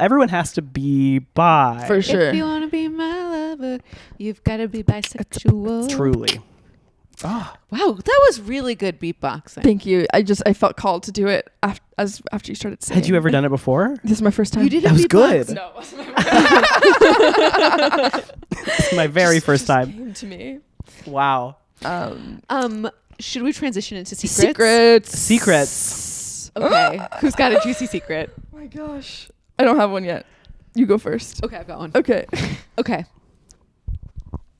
everyone has to be bi. For sure. If you want to be my lover, you've got to be bisexual. Truly. Oh, Wow, that was really good beatboxing. Thank you. I felt called to do it after you started singing. had you ever done it before? This is my first time. You did That a was beatbox? good. No, it wasn't It's my very first time. came to me. Wow. Should we transition into secrets? Secrets. Secrets. Okay. Who's got a juicy secret? Oh my gosh. I don't have one yet. You go first. Okay, I've got one. Okay. Okay.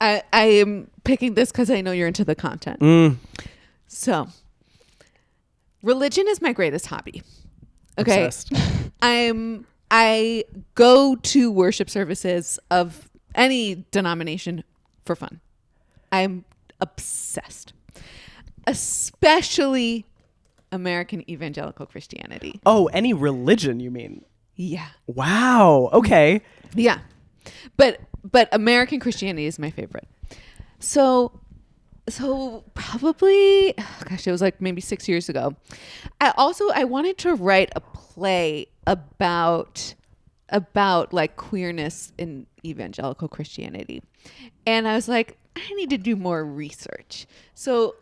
I am picking this because I know you're into the content. So, religion is my greatest hobby. Okay. Obsessed. I go to worship services of any denomination for fun. I'm obsessed. Especially American evangelical Christianity. Oh, any religion, you mean? Yeah. Wow. Okay. Yeah. But American Christianity is my favorite. So probably, gosh, it was like maybe 6 years ago. I wanted to write a play about like queerness in evangelical Christianity. And I was like, I need to do more research. So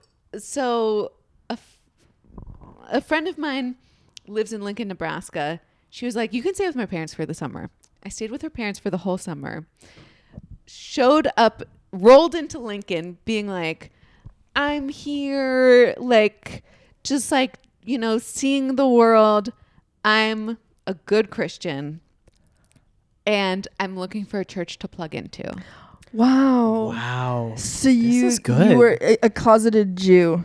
a friend of mine lives in Lincoln, Nebraska. She was like, you can stay with my parents for the summer. I stayed with her parents for the whole summer. Showed up, rolled into Lincoln being like, I'm here, like, just like, you know, seeing the world. I'm a good Christian and I'm looking for a church to plug into. Wow. So you were a closeted Jew.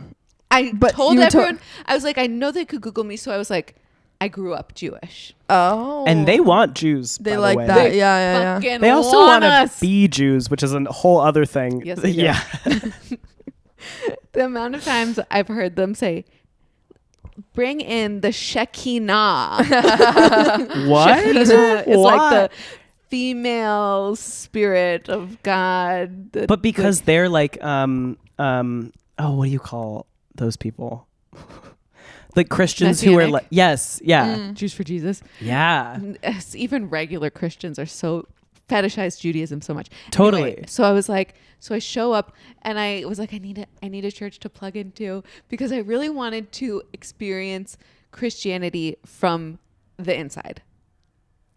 I told everyone, I was like, I know they could Google me. So I was like, I grew up Jewish. Oh. And they want Jews. They by like the way. that. Yeah. They also want to be Jews, which is a whole other thing. Yes, they do. Yeah. The amount of times I've heard them say, bring in the Shekinah. What? Shekinah is like the female spirit of God. But because they're like, what do you call those people? Like Christians Messianic? who are like, yes, yeah. Jews for Jesus. Yeah. Even regular Christians are so fetishize Judaism so much. Totally. Anyway, so I was like, so I show up and I was like, I need a church to plug into because I really wanted to experience Christianity from the inside.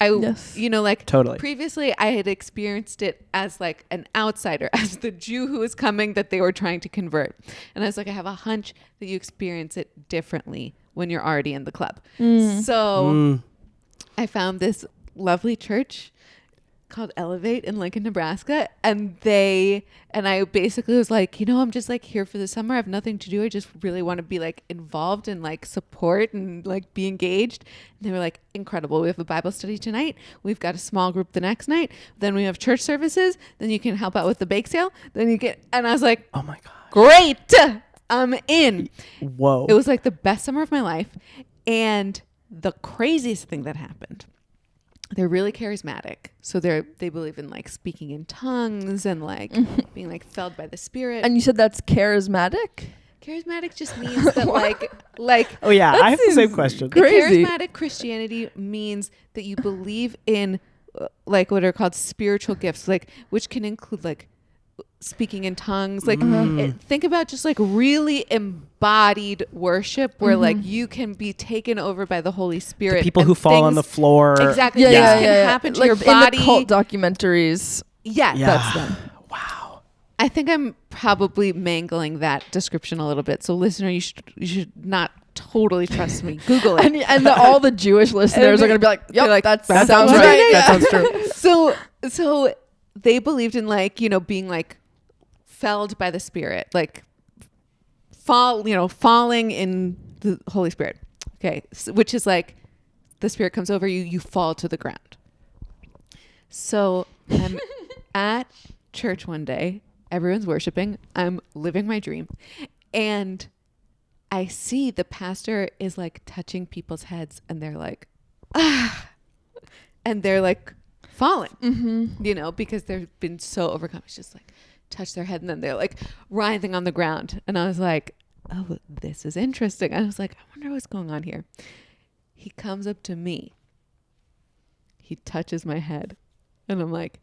You know, like totally. Previously I had experienced it as like an outsider, as the Jew who was coming that they were trying to convert. And I was like, I have a hunch that you experience it differently when you're already in the club. So I found this lovely church called Elevate in Lincoln, Nebraska. And I basically was like, you know, I'm just like here for the summer. I have nothing to do. I just really want to be like involved and like support and like be engaged. And they were like, incredible. We have a Bible study tonight. We've got a small group the next night. Then we have church services. Then you can help out with the bake sale. Then you get, and I was like, oh my God, great. I'm in. Whoa. It was like the best summer of my life. And the craziest thing that happened, they're really charismatic. So they believe in like speaking in tongues and like being like filled by the Spirit. And you said that's charismatic? Charismatic just means that like oh yeah, I have the same question. Crazy. Charismatic Christianity means that you believe in like what are called spiritual gifts, like which can include like speaking in tongues, like think about just like really embodied worship where like you can be taken over by the Holy Spirit. The people who fall on the floor. Exactly. Things can happen to like your body. In the cult documentaries. Yeah, that's them. Wow. I think I'm probably mangling that description a little bit. So listener, you should not totally trust me. Google it. and all the Jewish listeners are going to be like, yep, like, that That sounds sounds right. right. That sounds true. So they believed in like, you know, being like felled by the Spirit, like falling in the Holy Spirit. Okay. So, which is like the Spirit comes over you, you fall to the ground. So I'm at church one day, everyone's worshiping, I'm living my dream, and I see the pastor is like touching people's heads and they're like, ah, and they're like falling, you know, because they've been so overcome. It's just like touch their head and then they're like writhing on the ground. And I was like, oh, this is interesting. I was like, I wonder what's going on here. He comes up to me. He touches my head. And I'm like,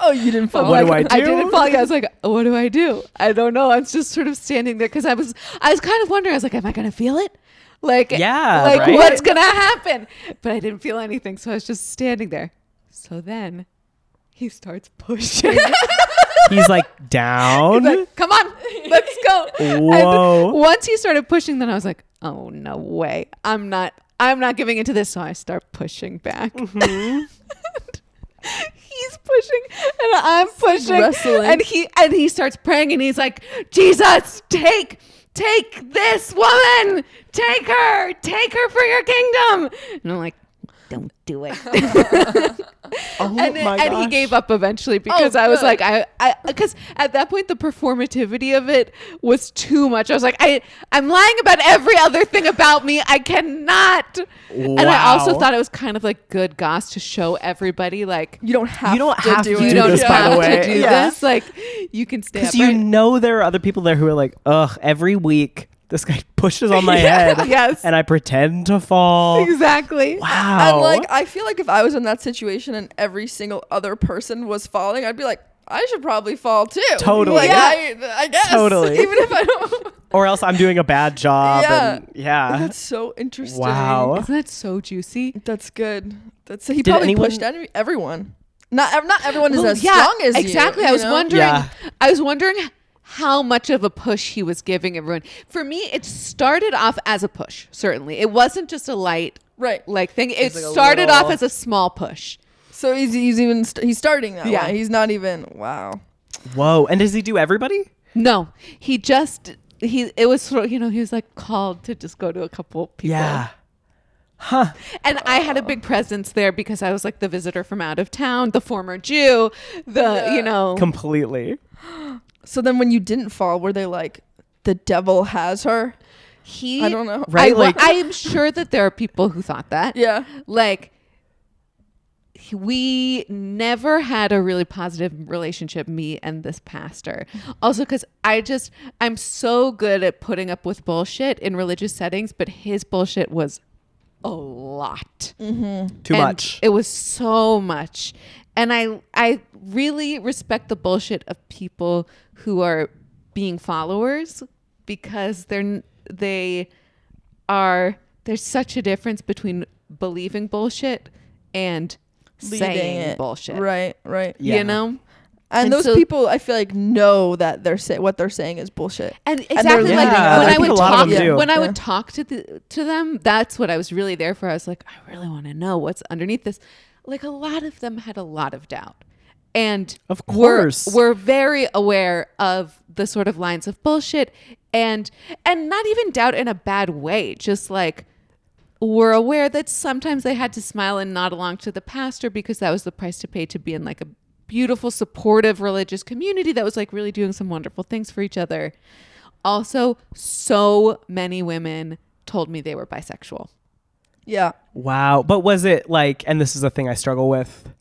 oh, you didn't fall. What do I do? I didn't fall. I was like, what do I do? I don't know. I'm just sort of standing there because I was kind of wondering. I was like, am I going to feel it? Like, yeah, like right? what's going to happen? But I didn't feel anything. So I was just standing there. So then he starts pushing. He's like, down. He's like, come on, let's go. Whoa. And once he started pushing, then I was like, oh, no way. I'm not giving into this. So I start pushing back. Mm-hmm. He's pushing and I'm pushing. Wrestling. And he starts praying and he's like, Jesus, take this woman. Take her for your kingdom. And I'm like, don't do it. And he gave up eventually because I was like, because at that point the performativity of it was too much. I was like, I'm lying about every other thing about me. I cannot. Wow. And I also thought it was kind of like good goss to show everybody like you don't have to do this, by the way. do this. Like you can stay up. Because there are other people there who are like, ugh, every week this guy pushes on my head. Yes. And I pretend to fall. Exactly. Wow. And like, I feel like if I was in that situation and every single other person was falling, I'd be like, I should probably fall too. Totally. Like, I guess. Totally. Even if I don't. Or else I'm doing a bad job. Yeah. And That's so interesting. Wow. Isn't that so juicy? That's good. He probably pushed everyone. Not everyone is as strong as exactly. you. I was know? wondering. Yeah. I was wondering how much of a push he was giving everyone. For me, it started off as a push. Certainly, it wasn't just a light thing. It like started off as a small push. So he's starting that Yeah. way. He's not even Whoa. And does he do everybody? No, it was sort of, he was like called to just go to a couple people. Yeah. Huh. And I had a big presence there because I was like the visitor from out of town, the former Jew, Completely. So then when you didn't fall, were they like, the devil has her? I don't know. Right? I'm sure that there are people who thought that. Yeah. Like, we never had a really positive relationship, me and this pastor. Also, because I'm so good at putting up with bullshit in religious settings, but his bullshit was a lot. Mm-hmm. Too much. It was so much. And I really respect the bullshit of people who are being followers, because there's such a difference between believing bullshit and saying bullshit. Right. Yeah. You know? And those people, I feel like, know that what they're saying is bullshit. And exactly, they're like when I do. would talk to them, that's what I was really there for. I was like, I really want to know what's underneath this. Like, a lot of them had a lot of doubt, and of course we're very aware of the sort of lines of bullshit, and not even doubt in a bad way. Just like, we're aware that sometimes they had to smile and nod along to the pastor because that was the price to pay to be in like a beautiful, supportive religious community that was like really doing some wonderful things for each other. Also, so many women told me they were bisexual. Yeah. Wow. But was it like, and this is a thing I struggle with,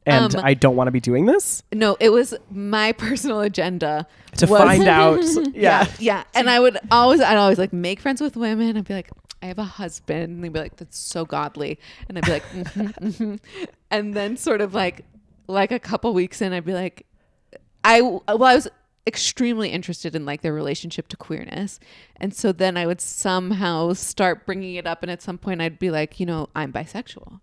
and I don't want to be doing this? No, it was my personal agenda to find out. Yeah. And I'd always like make friends with women. I'd be like, I have a husband. And they'd be like, that's so godly. And I'd be like, mm-hmm. And then sort of like a couple weeks in, I'd be like, I was extremely interested in like their relationship to queerness. And so then I would somehow start bringing it up. And at some point I'd be like, I'm bisexual.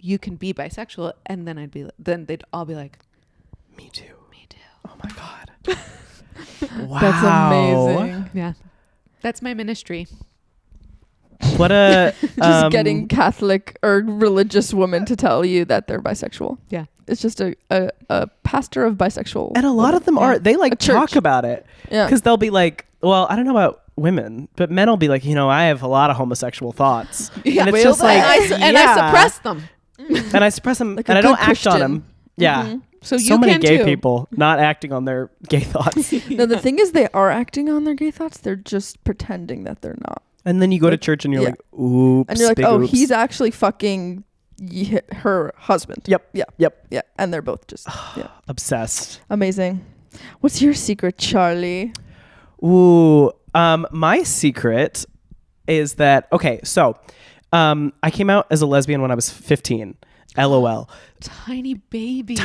You can be bisexual. And then they'd all be like, me too. Oh my God. Wow. That's amazing. Yeah. That's my ministry. What a just getting Catholic or religious women to tell you that they're bisexual. Yeah. It's just a pastor of bisexual. And a lot of them are, they like talk about it. Yeah. Because they'll be like, well, I don't know about women, but men will be like, I have a lot of homosexual thoughts. Yeah. And it's just like, and I suppress them. And I suppress them, like and I don't act on Christian. them. Yeah. Mm-hmm. So many gay people not acting on their gay thoughts. No, the thing is, they are acting on their gay thoughts. They're just pretending that they're not. And then you go to church and you're like, oops. And you're like, oops. he's actually fucking her husband. Yep. Yeah. And they're both just obsessed. Amazing. What's your secret, Charlie? Ooh, my secret is that, okay, so I came out as a lesbian when I was 15. LOL. Tiny baby.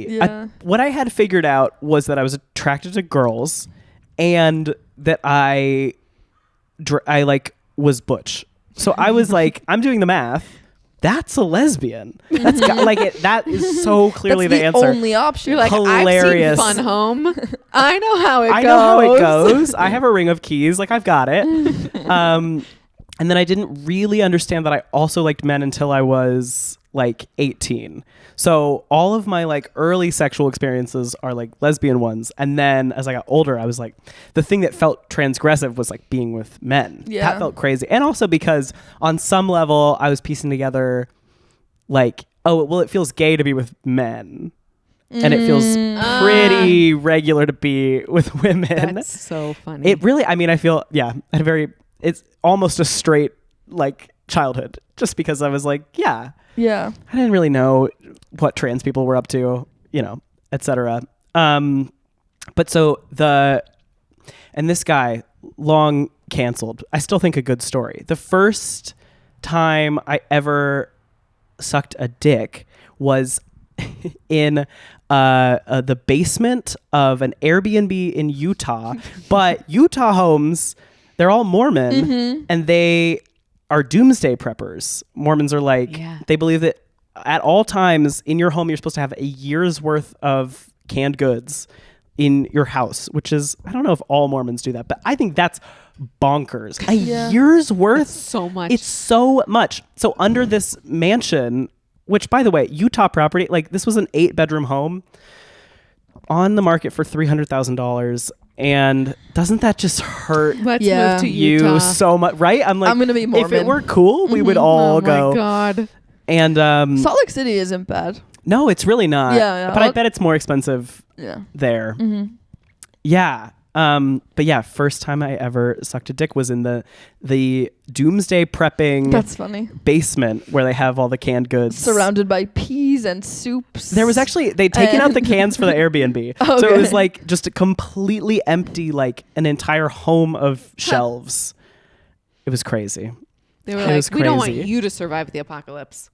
Yeah. What I had figured out was that I was attracted to girls, and that I like was butch. So I was like, I'm doing the math. that's a lesbian. That's that is so clearly That's the answer. Only option. You're like, hilarious. I've seen Fun Home. I know how it goes. I know how it goes. I have a ring of keys. Like, I've got it. And then I didn't really understand that I also liked men until I was like 18. So all of my like early sexual experiences are like lesbian ones. And then as I got older, I was like, the thing that felt transgressive was like being with men. Yeah. That felt crazy. And also because on some level I was piecing together like, oh, well, it feels gay to be with men. And it feels pretty regular to be with women. That's so funny. It really, I mean, I feel, it's almost a straight like childhood just because I was like, I didn't really know what trans people were up to, etc. But so and this guy long canceled, I still think a good story. The first time I ever sucked a dick was in the basement of an Airbnb in Utah, but Utah homes, they're all Mormon and they are doomsday preppers. Mormons are like, they believe that at all times in your home, you're supposed to have a year's worth of canned goods in your house, which is, I don't know if all Mormons do that, but I think that's bonkers. A year's worth? That's so much. It's so much. So under this mansion, which by the way, Utah property, like this was an 8-bedroom home on the market for $300,000. And doesn't that just hurt Let's move to Utah. you so much, right? I'm like, I'm gonna be Mormon. If it were cool, we would all go. Oh my God. And Salt Lake City isn't bad. no, it's really not. Yeah. But I bet it's more expensive there. Yeah. But yeah, first time I ever sucked a dick was in the doomsday prepping That's funny. basement where they have all the canned goods. Surrounded by peas and soups. There was actually, they'd taken out the cans for the Airbnb. Okay. So it was like just a completely empty, like an entire home of shelves. It was crazy. They were It like, was we don't want crazy. you to survive the apocalypse.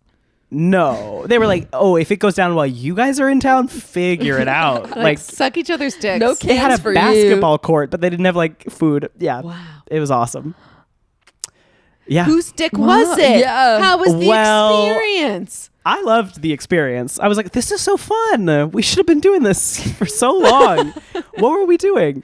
No, they were like, oh, if it goes down while you guys are in town, figure it out. Like suck each other's dicks. No They had a cans for basketball court, but they didn't have like food. Yeah. Wow. It was awesome. Yeah. Whose dick was it? Yeah. How was the Well, experience? I loved the experience. I was like, this is so fun. We should have been doing this for so long. What were we doing?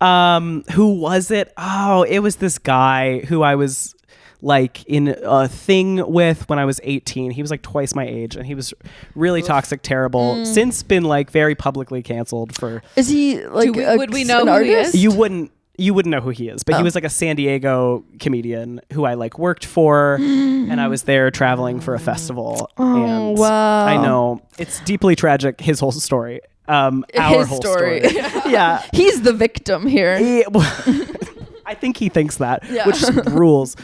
Who was it? Oh, it was this guy who I was like in a thing with when I was 18. He was like twice my age and he was really toxic, terrible. Since been like very publicly canceled for. Is he like would we know an who he artist? is? You wouldn't know who he is, but he was like a San Diego comedian who I like worked for and I was there traveling for a festival. And wow. I know it's deeply tragic, his whole story. Our His whole story. Yeah. He's the victim here. I think he thinks that, Yeah. which rules.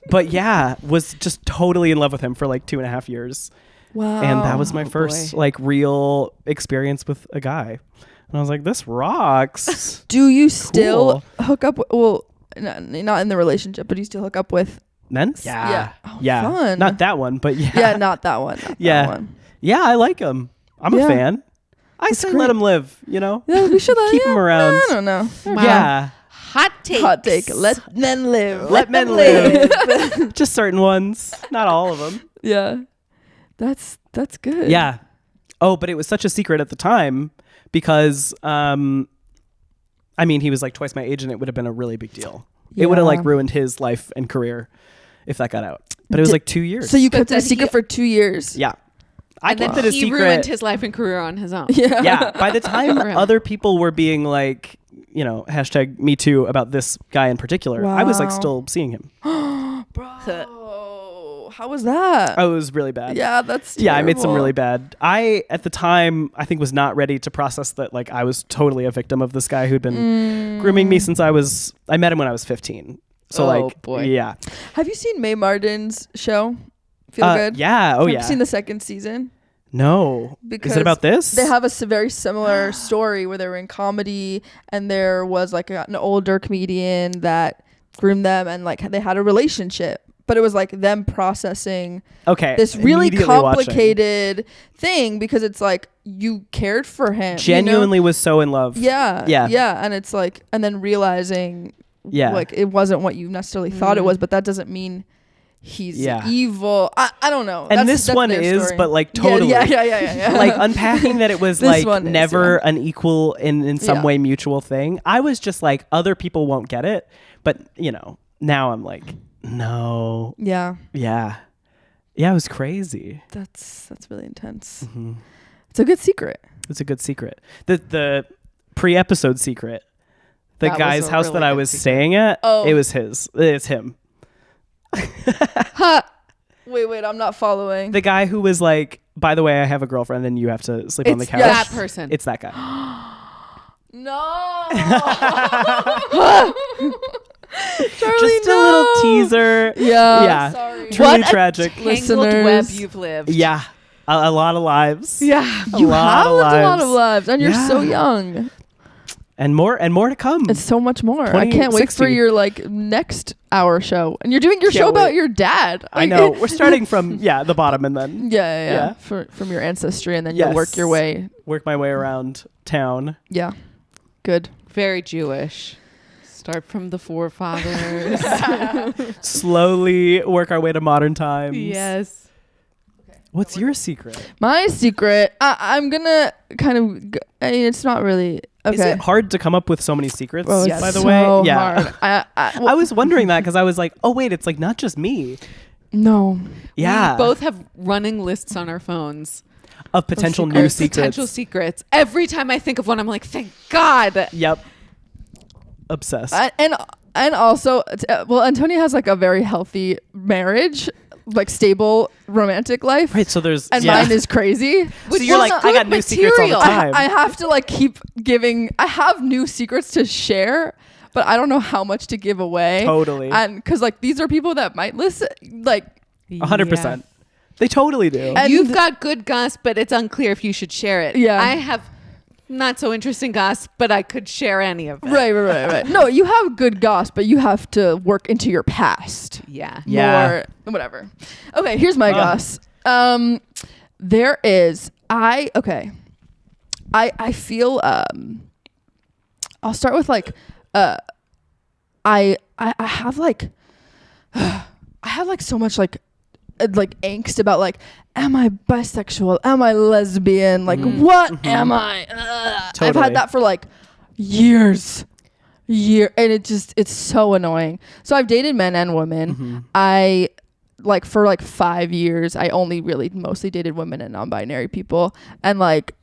But yeah, was just totally in love with him for like 2.5 years. Wow. And that was my first like real experience with a guy. And I was like, this rocks. Do you still Cool. hook up? Well, not in the relationship, but do you still hook up with? Men? Yeah. Oh, yeah. fun. Not that one, but yeah. Yeah, not that one. Not Yeah. That one. Yeah, I like him. I'm Yeah. a fan. I say great. let him live, you know? Yeah, we should Keep him around. I don't know. Wow. Yeah. Hot take. Hot take. Let men live. Let men live. Just certain ones, not all of them. Yeah. That's good. Yeah. Oh, but it was such a secret at the time because, I mean, he was like twice my age and it would have been a really big deal. It would have like ruined his life and career if that got out. But it was like 2 years. So you kept it then a secret for 2 years. Yeah. I And then kept it a he secret. ruined his life and career on his own. Yeah. Yeah. By the time For him. other people were being like, you know, hashtag me too about this guy in particular, I was like Wow. still seeing him. Bro, how was that? Oh, it was really bad. Yeah, that's Yeah, I made some terrible. really bad. I, at the time, I think was not ready to process that, like, I was totally a victim of this guy who'd been grooming me since I met him when I was 15. So, Oh, like, boy. yeah. Have you seen Mae Martin's show? Feel Good? Yeah. Oh, Have yeah. you seen the second season? No. Because Is it about this? They have a very similar story where they were in comedy and there was like an older comedian that groomed them and like they had a relationship. But it was like them processing this really immediately complicated thing because it's like you cared for him. Genuinely was so in love. Yeah. Yeah. Yeah. And it's like, and then realizing Yeah. like it wasn't what you necessarily thought it was, but that doesn't mean he's evil. I don't know. And that's one is, story. But like totally. Yeah. Like unpacking that it was like never an equal in some way mutual thing. I was just like, other people won't get it. But, now I'm like, no. Yeah. Yeah. Yeah, it was crazy. That's really intense. Mm-hmm. It's a good secret. It's a good secret. The pre-episode secret. The guy's house that I was staying at, it was his. It's him. Wait, I'm not following. The guy who was like, by the way, I have a girlfriend and you have to sleep on the couch. That person. It's that guy. No. Charlie, just a little teaser. Yeah. Sorry. Truly what tragic. Tangled web you've lived. Yeah. A lot of lives. Yeah. You have lived a lot of lives and you're so young. And more to come. It's so much more. I can't wait for your next hour show. And you're doing your show about your dad. I know. We're starting from the bottom and then Yeah. From your ancestry and then you'll work my way around town. Yeah. Good. Very Jewish. Start from the forefathers. Slowly work our way to modern times. Yes. What's your secret? My secret, I'm gonna kind of. It's not really. Okay. Is it hard to come up with so many secrets? Oh, by the way, hard. I was wondering that because I was like, oh wait, it's like not just me. No. Yeah. We both have running lists on our phones of potential new secrets. Potential secrets. Every time I think of one, I'm like, thank God. Yep. Obsessed. And also, Antonia has like a very healthy marriage. Like stable romantic life, right? So there's mine is crazy. So you're like, I got new secrets all the time. I have to like keep giving. I have new secrets to share, but I don't know how much to give away. Totally, and because like these are people that might listen. Like 100%, they totally do. And you've got good gossip, but it's unclear if you should share it. Yeah, I have not so interesting gossip, but I could share any of it. Right. No, you have good gossip, but you have to work into your past. Yeah. More, whatever. Okay, here's my gossip. There is, I feel, I'll start with like, I have like, I have like so much like angst about like, am I bisexual? Am I lesbian? Like, what am I? Totally. I've had that for like years. And it's so annoying. So I've dated men and women. I like for like 5 years, I only really mostly dated women and non-binary people. And like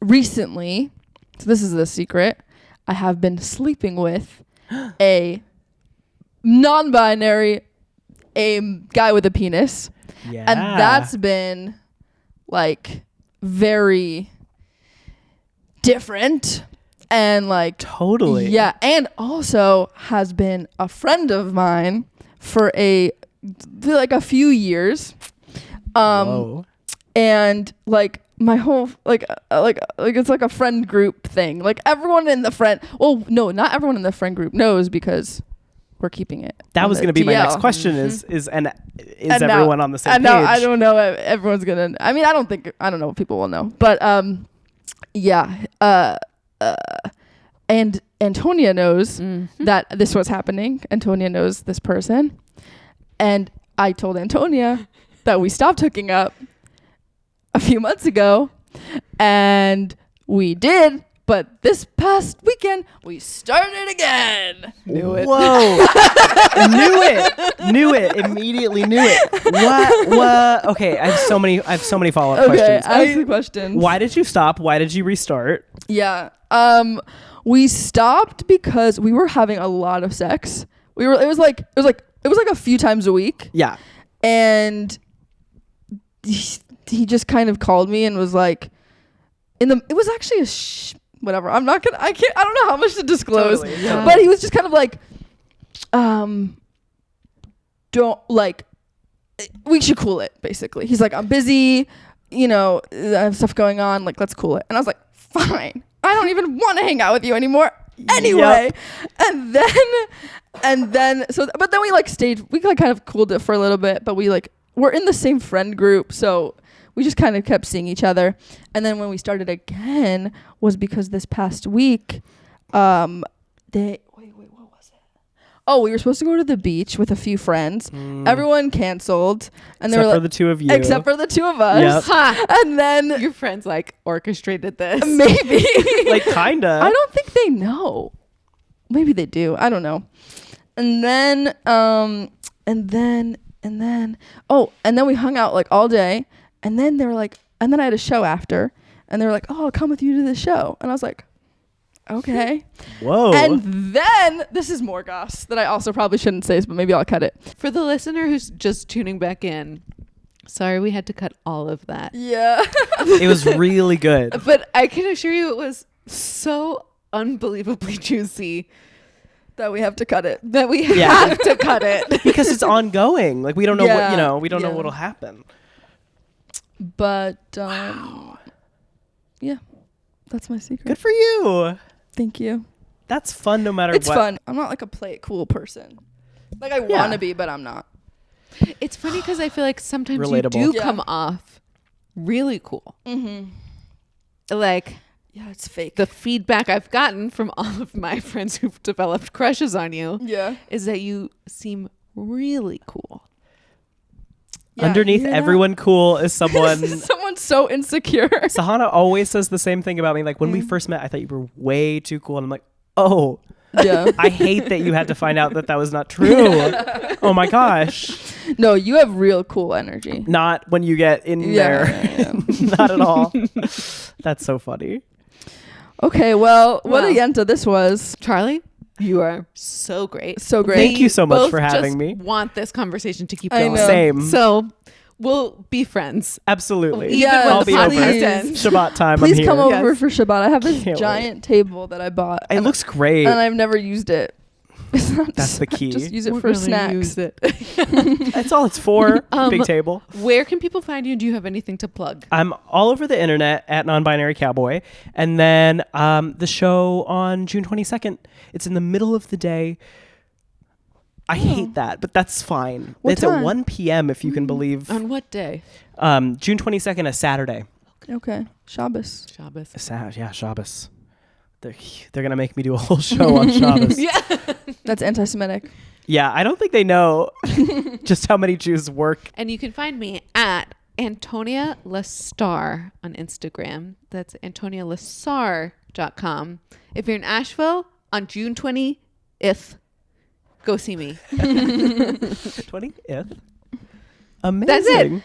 recently, so this is the secret, I have been sleeping with a non-binary, a guy with a penis. Yeah. And that's been like very different and like totally. Yeah. And also has been a friend of mine for a few years. Whoa. And like my whole like it's like a friend group thing. Like everyone in the friend, well, no, not everyone in the friend group knows because we're keeping it. That was going to be my next question is everyone on the same page? No, I don't know if everyone's going to, I mean, I don't know if people will know, but and Antonia knows that this was happening. Antonia knows this person. And I told Antonia that we stopped hooking up a few months ago, and we did. But this past weekend, we started again. Knew it. Whoa. Knew it. Immediately knew it. What? Okay, I have so many follow-up questions. Ask the questions. Why did you stop? Why did you restart? Yeah. We stopped because we were having a lot of sex. It was like a few times a week. Yeah. And he just kind of called me and was like, it was actually whatever. I don't know how much to disclose. Totally, yeah. But he was just kind of like, we should cool it, basically. He's like, I'm busy, I have stuff going on, like, let's cool it. And I was like, fine. I don't even want to hang out with you anymore anyway. Yep. And then but then we like stayed, we like kind of cooled it for a little bit, but we like, we're in the same friend group, so we just kind of kept seeing each other. And then when we started again was because this past week, what was it? oh, we were supposed to go to the beach with a few friends. Everyone canceled. And except for the two of you. Except for the two of us. Yep. And then your friends like orchestrated this. Maybe. Like kinda. I don't think they know. Maybe they do. I don't know. And then and then we hung out like all day. And then they were like, and then I had a show after. And they were like, oh, I'll come with you to the show. And I was like, okay. Whoa. And then this is more goss that I also probably shouldn't say, but maybe I'll cut it. For the listener who's just tuning back in, sorry we had to cut all of that. Yeah. It was really good. But I can assure you it was so unbelievably juicy that we have to cut it. That we have to cut it. Because it's ongoing. Like we don't know what, we don't know what'll happen. But yeah. That's my secret. Good for you. Thank you. That's fun no matter what. It's fun. I'm not like a play it cool person. Like I want to be, but I'm not. It's funny because I feel like sometimes Relatable. you do come off really cool. Like, yeah, it's fake. The feedback I've gotten from all of my friends who've developed crushes on you is that you seem really cool. Yeah, underneath everyone cool is someone someone's so insecure. Sahana always says the same thing about me. Like when we first met, I thought you were way too cool. And I'm like, oh, yeah. I hate that you had to find out that was not true. Oh my gosh. No, you have real cool energy. Not when you get in there. Yeah. Not at all. That's so funny. Okay, well, what a Yenta this was. Charlie, you are so great. So great. Thank you so much for having just me. Want this conversation to keep going. Same. So we'll be friends. Absolutely. Yeah, I'll be over. Please. Shabbat time. Please I'm here. come over for Shabbat. I have this Can't giant table that I bought. It looks great. And I've never used it. That's the key. Just use it for snacks. Use it. That's all it's for. Big table. Where can people find you? Do you have anything to plug? I'm all over the internet at Nonbinary Cowboy. And then the show on June 22nd. It's in the middle of the day. I hate that, but that's fine. It's at 1 p.m. if you can believe. On what day? June 22nd, a Saturday. Okay. Shabbos. Yeah, Shabbos. They're going to make me do a whole show on Shabbos. Yeah. That's anti-Semitic. Yeah, I don't think they know just how many Jews work. And you can find me at Antonia Lastar on Instagram. That's AntoniaLasar.com. If you're in Asheville on June 20th, go see me. 20th? Amazing. That's it.